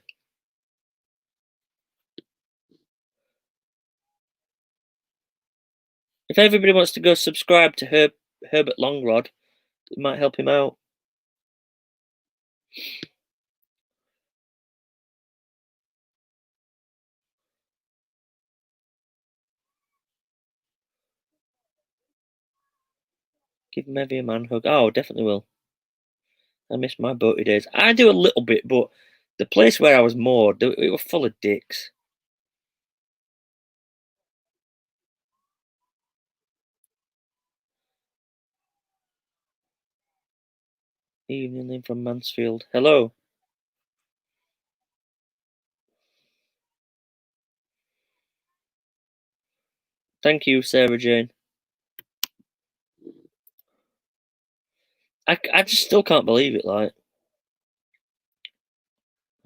If everybody wants to go subscribe to Herbert Longrod, it might help him out. Give Mevy a man hug. Oh, definitely will. I miss my boaty days. I do a little bit, but the place where I was moored, it was full of dicks. Evening from Mansfield. Hello. Thank you, Sarah Jane. I just still can't believe it. Like,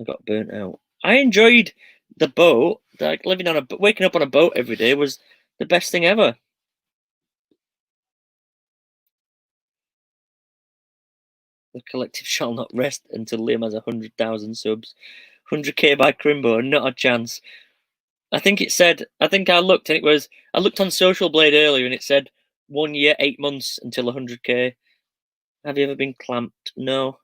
I got burnt out. I enjoyed the boat. Like living on waking up on a boat every day was the best thing ever. The collective shall not rest until Liam has 100,000 subs. 100k by Crimbo, not a chance. I think it said. I think I looked and it was. I looked on Social Blade earlier and it said 1 year, 8 months until 100k. Have you ever been clamped? No.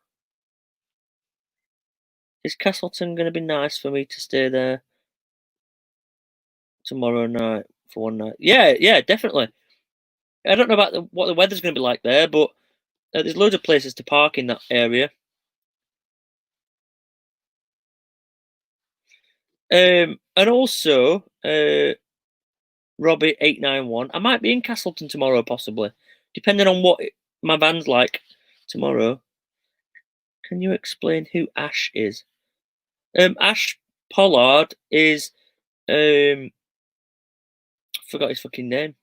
Is Castleton going to be nice for me to stay there tomorrow night for one night? Yeah, definitely. I don't know about what the weather's going to be like there, but there's loads of places to park in that area. And also, Robbie891. I might be in Castleton tomorrow, possibly, depending on what my van's like tomorrow. Can you explain who Ash is? Ash Pollard is forgot his fucking name.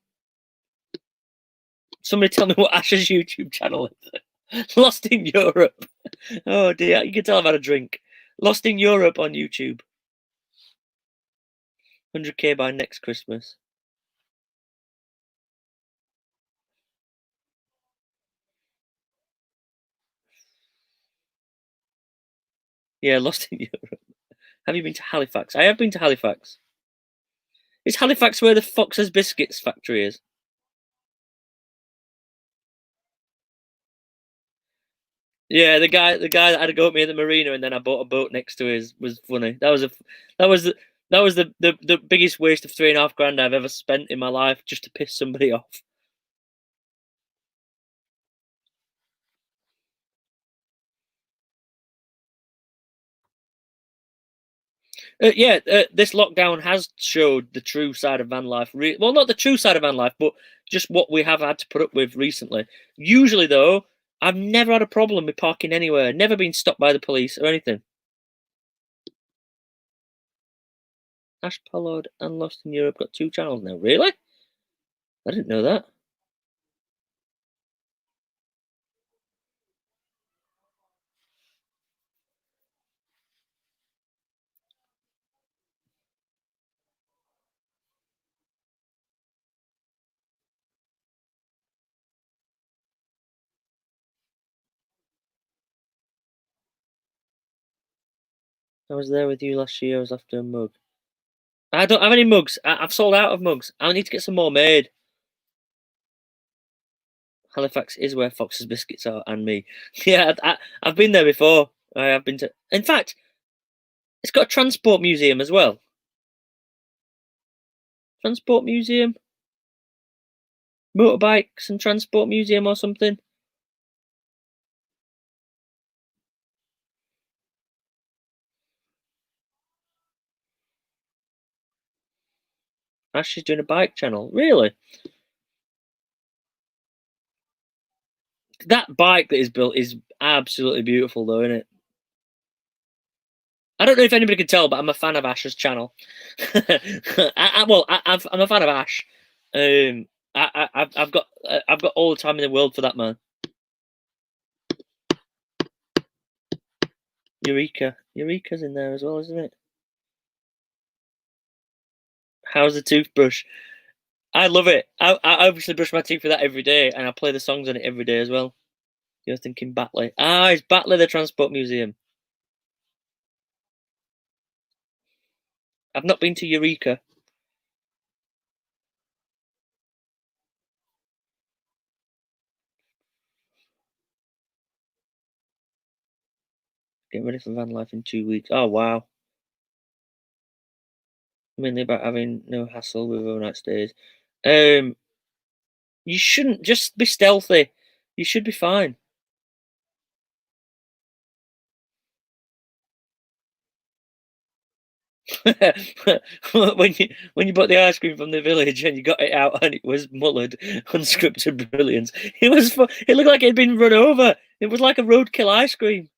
Somebody tell me what Ash's YouTube channel is. Lost in Europe. Oh dear, you can tell I've had a drink. Lost in Europe on YouTube. 100k by next Christmas. Yeah, Lost in Europe. Have you been to Halifax? I have been to Halifax. Is Halifax where the Fox's Biscuits factory is? Yeah, the guy that had to go with me at the marina, and then I bought a boat next to his was funny. That was the biggest waste of £3.5 I've ever spent in my life just to piss somebody off. This lockdown has showed the true side of van life. Well, not the true side of van life, but just what we have had to put up with recently. Usually, though, I've never had a problem with parking anywhere. Never been stopped by the police or anything. Ash Pollard and Lost in Europe got 2 channels now. Really? I didn't know that. I was there with you last year. I was after a mug. I don't have any mugs. I've sold out of mugs. I need to get some more made. Halifax is where Fox's Biscuits are, and me. Yeah, I've been there before. I have been to. In fact, it's got a transport museum as well. Transport museum, motorbikes and transport museum or something. Ash is doing a bike channel. Really? That bike that is built is absolutely beautiful, though, isn't it? I don't know if anybody can tell, but I'm a fan of Ash's channel. I'm a fan of Ash. I've got all the time in the world for that man. Eureka's in there as well, isn't it? How's the toothbrush? I love it. I obviously brush my teeth with that every day, and I play the songs on it every day as well. You're thinking Batley. It's Batley, the Transport Museum. I've not been to Eureka. Getting ready for van life in 2 weeks. Oh, wow. Mainly about having no hassle with overnight stays. You shouldn't just be stealthy. You should be fine. when you bought the ice cream from the village and you got it out and it was mullered, unscripted brilliance. It looked like it had been run over. It was like a roadkill ice cream.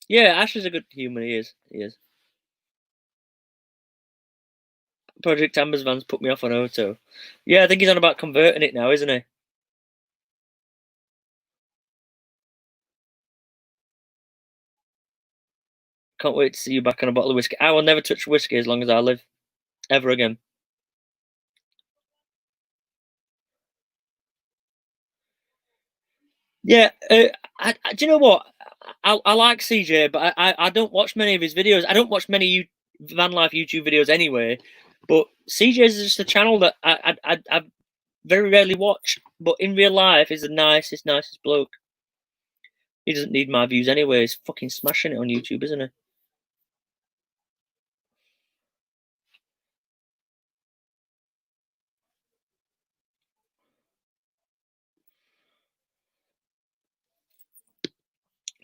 Yeah, Ash is a good human. He is. Project Amber's van's put me off on auto. Yeah, I think he's on about converting it now, isn't he? Can't wait to see you back on a bottle of whiskey. I will never touch whiskey as long as I live. Ever again. Yeah, do you know what? I like CJ, but I don't watch many of his videos. I don't watch many van life YouTube videos anyway. But CJ is just a channel that I very rarely watch. But in real life, he's the nicest bloke. He doesn't need my views anyway. He's fucking smashing it on YouTube, isn't he?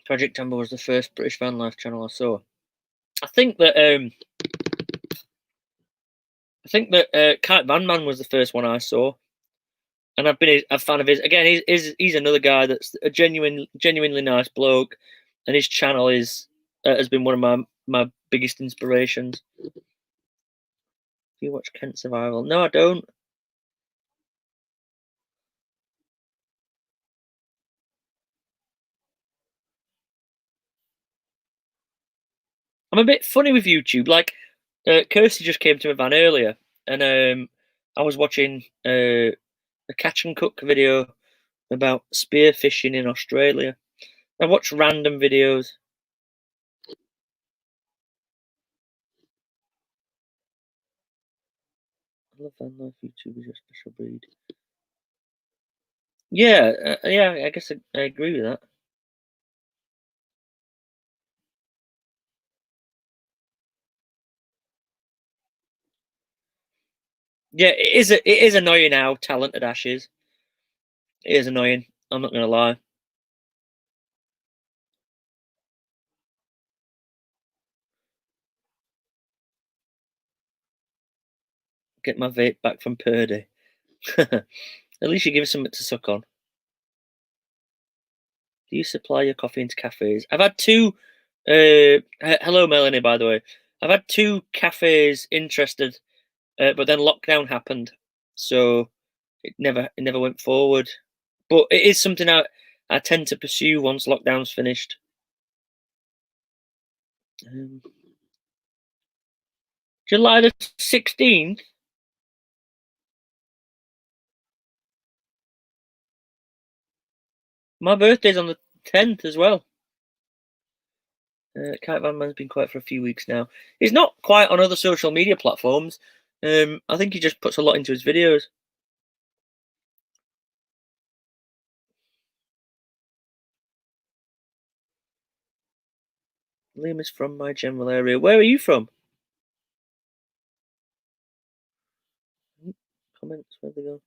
Project Amber was the first British van life channel I saw. I think that Kite Van Man was the first one I saw, and I've been a fan of his. Again, he's another guy that's a genuinely nice bloke, and his channel has been one of my biggest inspirations. Do you watch Kent Survival? No, I don't. I'm a bit funny with YouTube. Like, Kirsty just came to my van earlier, and I was watching a catch and cook video about spearfishing in Australia. I watch random videos. I love van life YouTube is a special breed. Yeah, yeah. I guess I agree with that. Yeah, it is annoying how talented Ash is. It is annoying. I'm not gonna lie. Get my vape back from Purdy. At least you give us something to suck on. Do you supply your coffee into cafes? I've had two. Hello, Melanie. By the way, I've had two cafes interested, but then lockdown happened, so it never went forward. But it is something I tend to pursue once lockdown's finished. July the 16th. My birthday's on the 10th as well. Kite Van Man's been quiet for a few weeks now. He's not quiet on other social media platforms. I think he just puts a lot into his videos. Liam is from my general area. Where are you from? Comments, where they go?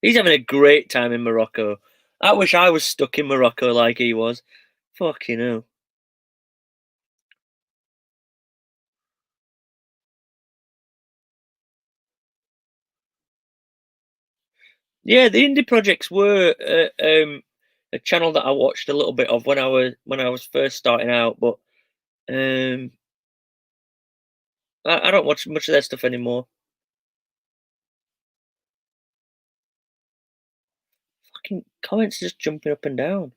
He's having a great time in Morocco. I wish I was stuck in Morocco like he was. Fucking hell. Yeah, the indie projects were a channel that I watched a little bit of when I was first starting out, but I don't watch much of their stuff anymore. Fucking comments just jumping up and down.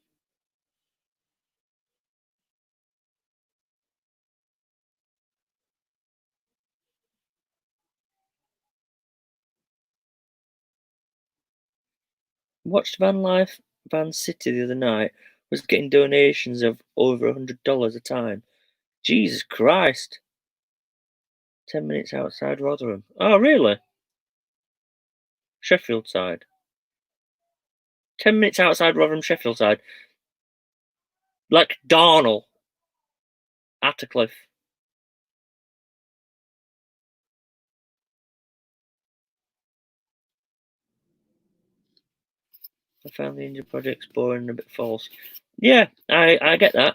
Watched Van Life Van City the other night. Was getting donations of over $100 a time. Jesus Christ. 10 minutes outside Rotherham. Oh, really? Sheffield side. 10 minutes outside Rotherham, Sheffield side. Like Darnell. Attercliffe. I found the indie projects boring and a bit false. Yeah, I get that.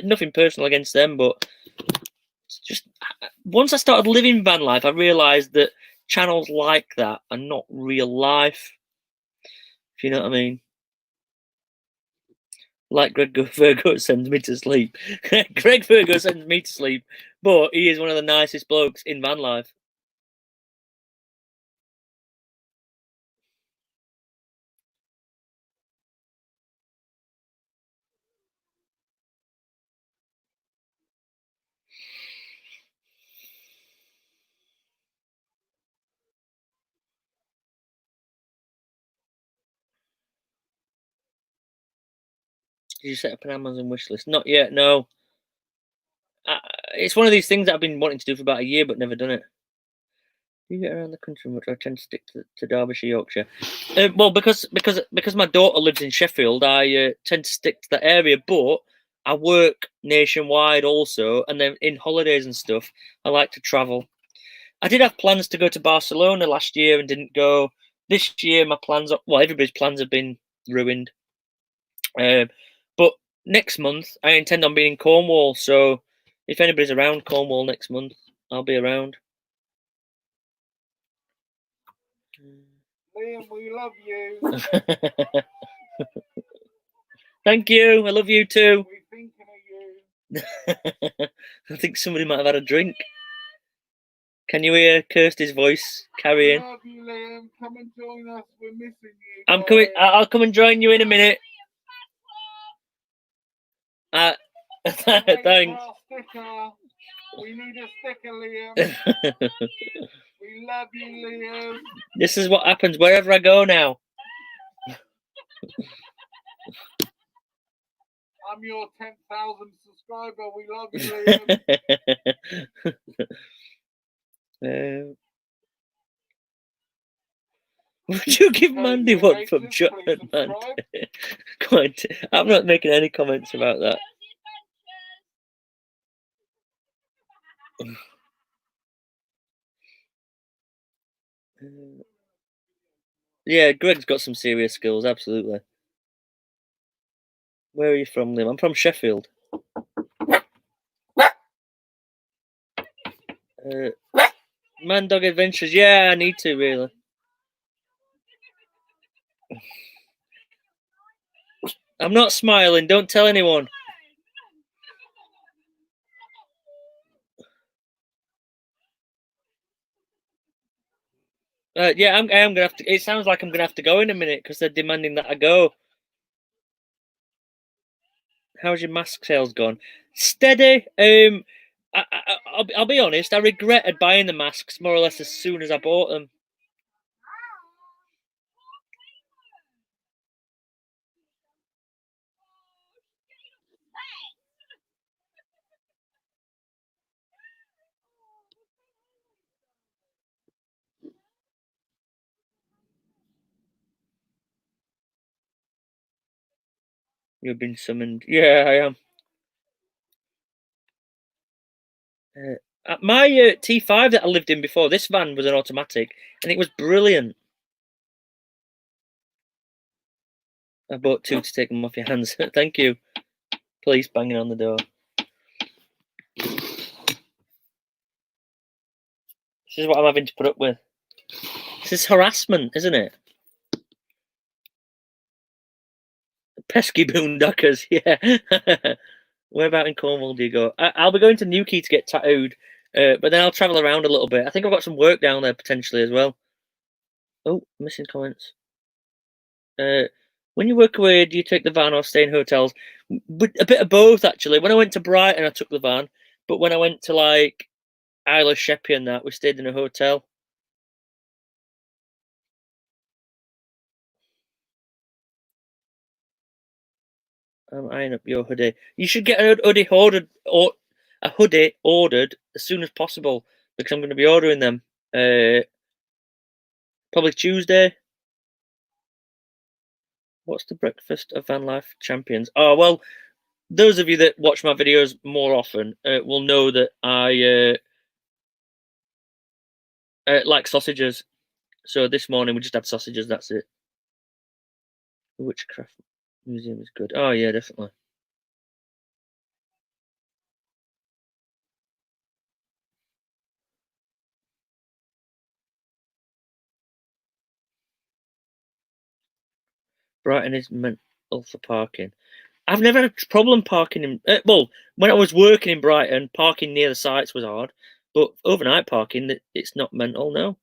Nothing personal against them, but it's just once I started living van life, I realised that channels like that are not real life. If you know what I mean. Like Greg Virgo sends me to sleep. Greg Virgo sends me to sleep, but he is one of the nicest blokes in van life. Did you set up an Amazon wish list? Not yet, no. It's one of these things that I've been wanting to do for about a year, but never done it. You get around the country much? I tend to stick to Derbyshire, Yorkshire. Well, because my daughter lives in Sheffield, I tend to stick to that area. But I work nationwide also, and then in holidays and stuff, I like to travel. I did have plans to go to Barcelona last year and didn't go. This year, my plans, everybody's plans have been ruined. But next month, I intend on being in Cornwall. So if anybody's around Cornwall next month, I'll be around. Liam, we love you. Thank you. I love you too. We're thinking of you. I think somebody might have had a drink. Can you hear Kirsty's voice carrying? We love you, Liam. Come and join us. We're missing you. I'm coming. I'll come and join you in a minute. Thanks. We need a sticker, Liam. We love you, Liam. This is what happens wherever I go now. I'm your 10,000 subscriber. We love you, Liam. Would you give Mandy one from John and Mandy? I'm not making any comments about that. Yeah, Greg's got some serious skills, absolutely. Where are you from, Liam? I'm from Sheffield. Man Dog Adventures, yeah, I need to, really. I'm not smiling, don't tell anyone. Yeah, I am gonna have to. It sounds like I'm gonna have to go in a minute because they're demanding that I go. How's your mask sales gone? Steady. I'll be honest. I regretted buying the masks more or less as soon as I bought them. You've been summoned. Yeah, I am. My T5 that I lived in before, this van was an automatic, and it was brilliant. I bought two to take them off your hands. Thank you. Police banging on the door. This is what I'm having to put up with. This is harassment, isn't it? Pesky boondockers, yeah. Where about in Cornwall do you go? I'll be going to Newquay to get tattooed, but then I'll travel around a little bit. I think I've got some work down there potentially as well. Oh, missing comments. When you work away, do you take the van or stay in hotels? A bit of both, actually. When I went to Brighton, I took the van, but when I went to like Isle of Sheppey and that, we stayed in a hotel. I'm eyeing up your hoodie. You should get a hoodie ordered as soon as possible because I'm going to be ordering them probably Tuesday. What's the breakfast of van life champions? Oh well, those of you that watch my videos more often will know that I like sausages. So this morning we just had sausages. That's it. Witchcraft Museum is good. Oh yeah, definitely. Brighton is mental for parking. I've never had a problem parking in. Well, when I was working in Brighton, parking near the sites was hard, but overnight parking, it's not mental now.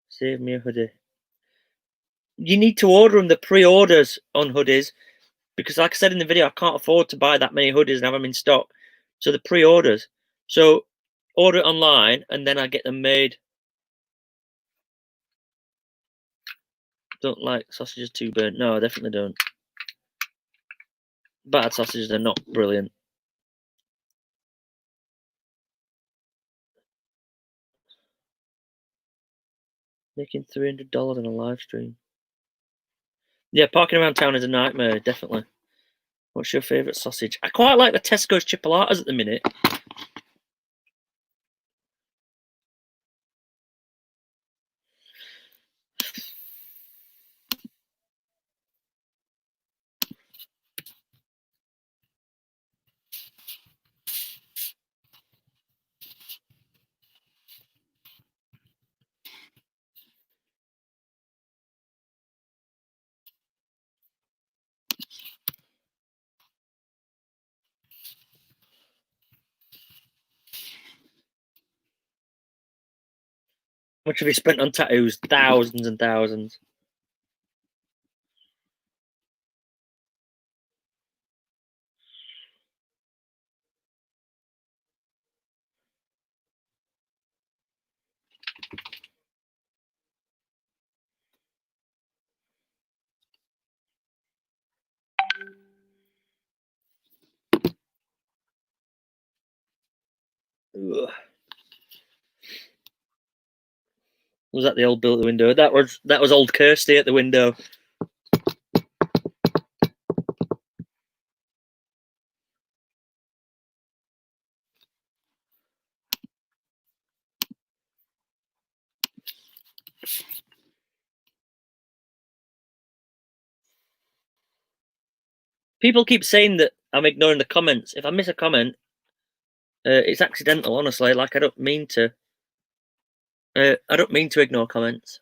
Save me a hoodie. You need to order them. The pre-orders on hoodies, because like I said in the video, I can't afford to buy that many hoodies and have them in stock. So the pre-orders. So order it online and then I get them made. Don't like sausages too burnt. No, I definitely don't. Battered sausages are not brilliant. Making $300 on a live stream. Yeah, parking around town is a nightmare, definitely. What's your favourite sausage? I quite like the Tesco's chipolatas at the minute. How much have you spent on tattoos? Thousands and thousands. Ugh. Was that the old Bill at the window? That was old Kirsty at the window. People keep saying that I'm ignoring the comments. If I miss a comment, it's accidental, honestly. Like, I don't mean to. I don't mean to ignore comments.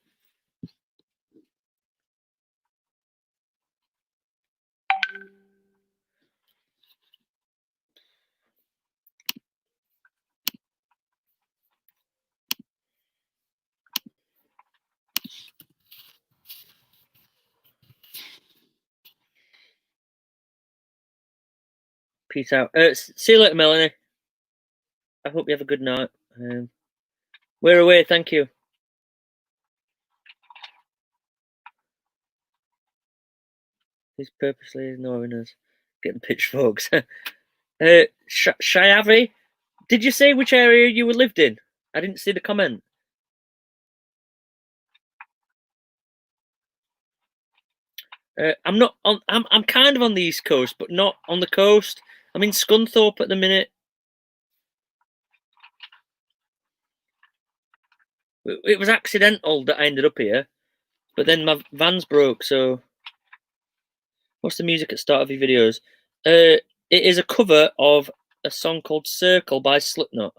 Peace out. See you later, Melanie. I hope you have a good night. We're away, thank you. He's purposely ignoring us. Getting pitchforks. Shayavi, did you say which area you lived in? I didn't see the comment. I'm not on. I'm kind of on the East Coast, but not on the coast. I'm in Scunthorpe at the minute. It was accidental that I ended up here, but then my van's broke. So, what's the music at the start of your videos? It is a cover of a song called "Circle" by Slipknot.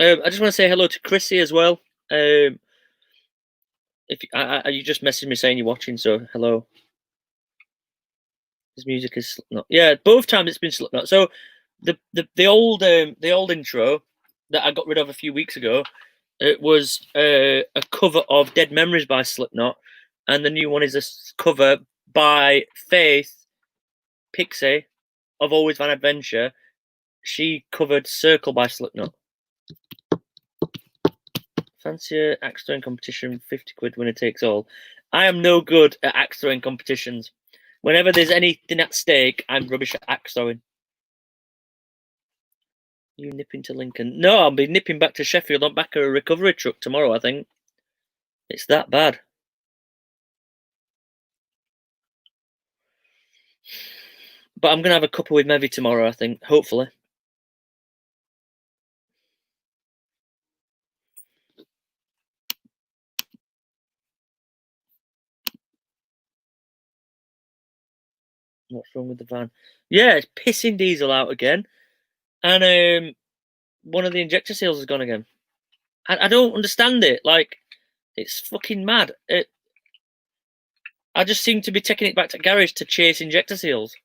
I just want to say hello to Chrissy as well. If you just messaged me saying you're watching, so hello. His music is Slipknot. Yeah, both times it's been Slipknot. So the old intro that I got rid of a few weeks ago, it was a cover of Dead Memories by Slipknot, and the new one is a cover by Faith Pixie of Always Van Adventure. She covered Circle by Slipknot. Fancy a axe throwing competition, 50 quid winner takes all. I am no good at axe throwing competitions. Whenever there's anything at stake, I'm rubbish at axe throwing. You nipping to Lincoln? No, I'll be nipping back to Sheffield on back of a recovery truck tomorrow, I think. It's that bad. But I'm going to have a cuppa with Mevy tomorrow, I think, hopefully. What's wrong with the van? Yeah, it's pissing diesel out again. And one of the injector seals has gone again. I don't understand it. Like, it's fucking mad. I just seem to be taking it back to garage to chase injector seals.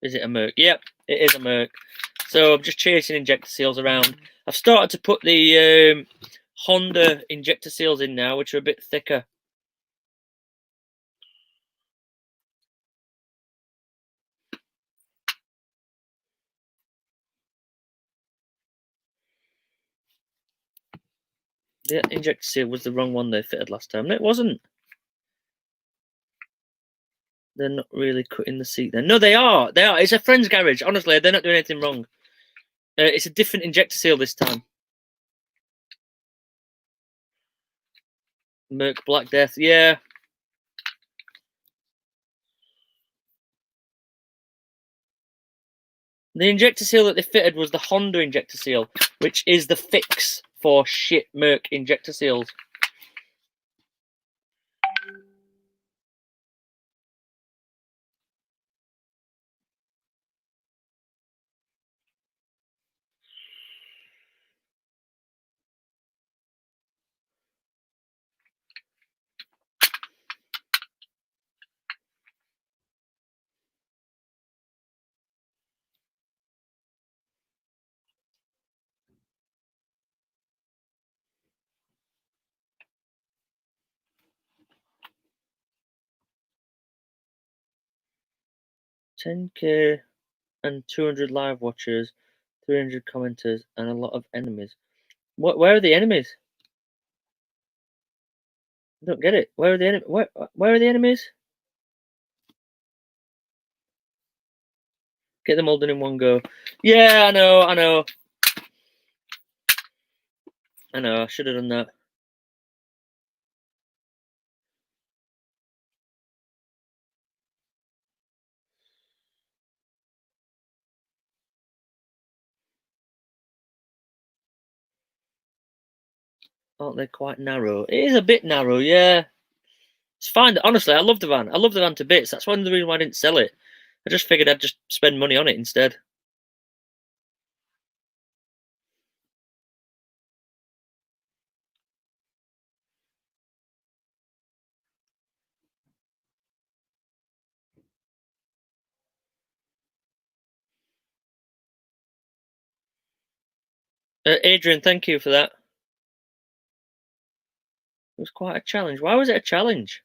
Is it a Merc? Yep, it is a Merc. So I'm just chasing injector seals around. I've started to put the Honda injector seals in now, which are a bit thicker. The injector seal was the wrong one they fitted last time. No, it wasn't. They're not really cutting the seat then. No, they are. They are. It's a friend's garage. Honestly, they're not doing anything wrong. It's a different injector seal this time. Merc Black Death. Yeah. The injector seal that they fitted was the Honda injector seal, which is the fix for shit Merc injector seals. $10K and 200 live watchers, 300 commenters, and a lot of enemies. Where are the enemies? I don't get it. Where are the enemies? Where are the enemies? Get them all done in one go. Yeah, I know. I should have done that. Aren't they quite narrow? It is a bit narrow, yeah. It's fine. Honestly, I love the van. I love the van to bits. That's one of the reasons why I didn't sell it. I just figured I'd just spend money on it instead. Adrian, thank you for that. It was quite a challenge. Why was it a challenge?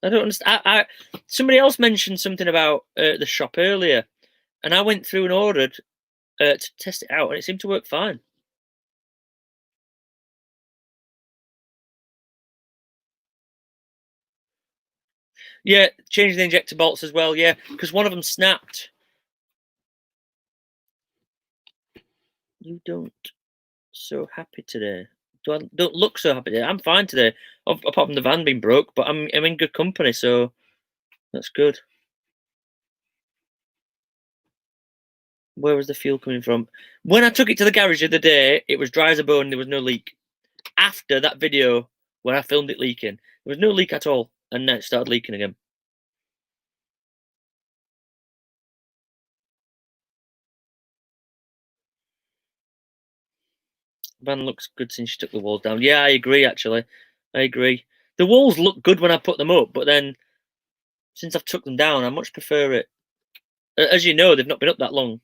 I don't understand. Somebody else mentioned something about the shop earlier, and I went through and ordered to test it out, and it seemed to work fine. Yeah, changing the injector bolts as well. Yeah, because one of them snapped. You don't so happy today. Don't look so happy today. I'm fine today, apart from the van being broke. But I'm in good company, so that's good. Where was the fuel coming from? When I took it to the garage the other day, it was dry as a bone. There was no leak. After that video where I filmed it leaking, there was no leak at all, and then it started leaking again. Van looks good since you took the walls down. Yeah, I agree. Actually, I agree. The walls look good when I put them up, but then since I've took them down, I much prefer it. As you know, they've not been up that long.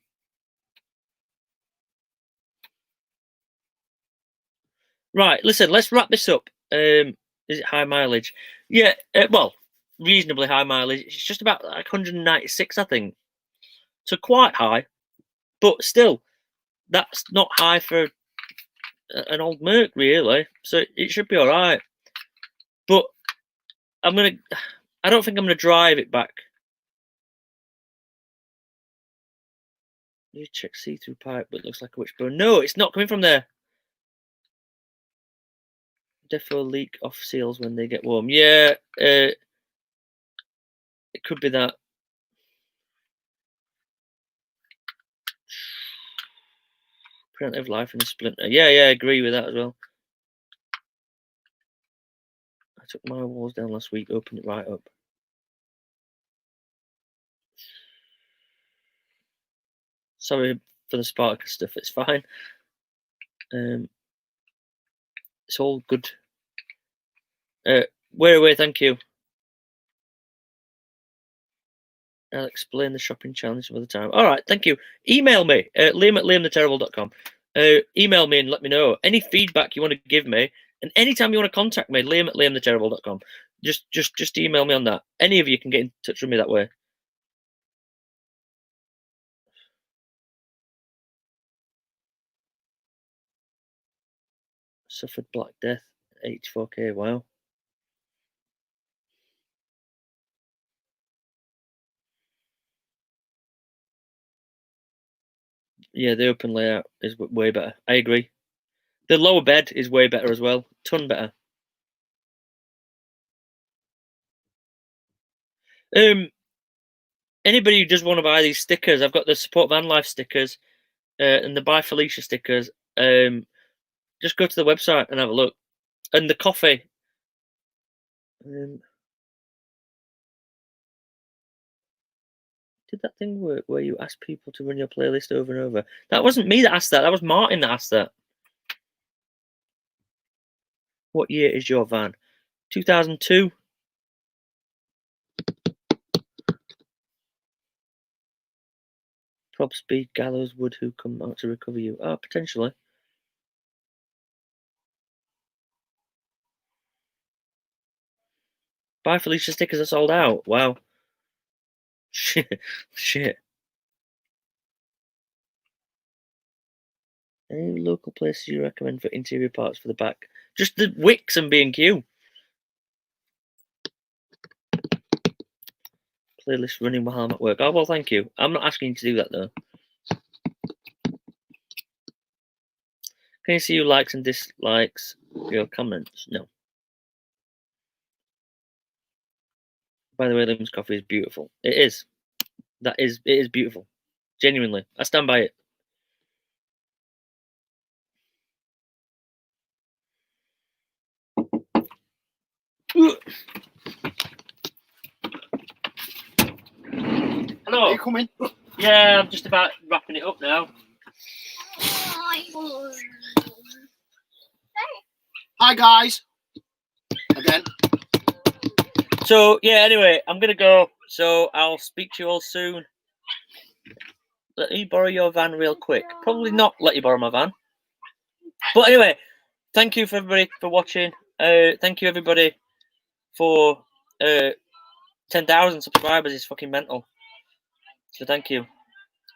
Right, listen, let's wrap this up. Is it high mileage? Yeah, well, reasonably high mileage. It's just about like 196, I think. So quite high, but still, that's not high for an old Merc, really. So it should be all right. But I I don't think I'm going to drive it back. You check see-through pipe, but it looks like a wishbone. No, it's not coming from there. Defo leak off seals when they get warm. Yeah, it could be that. Preventive life in a splinter. Yeah, I agree with that as well. I took my walls down last week, opened it right up. Sorry for the Spartacus stuff, it's fine. It's all good. We're away, thank you. I'll explain the shopping challenge some other time. All right, thank you. Email me, liam@liamtheterrible.com. Email me and let me know any feedback you want to give me, and anytime you want to contact me, liam@liamtheterrible.com. Just email me on that. Any of you can get in touch with me that way. Suffered Black Death, 84k. Wow. Yeah, the open layout is way better. I agree. The lower bed is way better as well. Ton better. Anybody who does want to buy these stickers, I've got the Support Van Life stickers and the Buy Felicia stickers. Just go to the website and have a look. And the coffee. Did that thing work where you ask people to run your playlist over and over? That wasn't me that asked that. That was Martin that asked that. What year is your van? 2002. Prob Speed, Gallows, Wood, who come out to recover you? Oh, potentially. Buy Felicia stickers are sold out. Wow. Shit. Any local places you recommend for interior parts for the back? Just the Wicks and B&Q. Playlist running while I'm at work. Oh, well, thank you. I'm not asking you to do that, though. Can you see your likes and dislikes your comments? No. By the way, Liam's coffee is beautiful. It is. It is beautiful. Genuinely. I stand by it. Hello. Are you coming? Yeah, I'm just about wrapping it up now. Hi, guys. Again. So, yeah, anyway, I'm going to go. So, I'll speak to you all soon. Let me borrow your van real quick. Probably not let you borrow my van. But anyway, thank you for everybody for watching. Thank you, everybody, for 10,000 subscribers. It's fucking mental. So, thank you.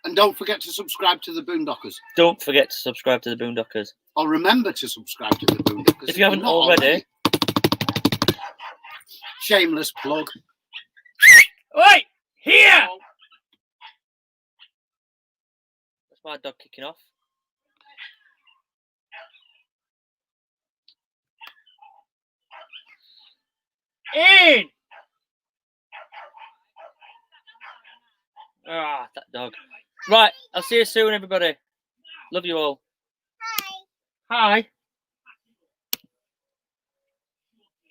And don't forget to subscribe to the Boondockers. Don't forget to subscribe to the Boondockers. Or remember to subscribe to the Boondockers. If you haven't already. Shameless plug. Oi! Here! That's my dog kicking off. In! Ah, that dog. Right, I'll see you soon, everybody. Love you all. Hi. Hi.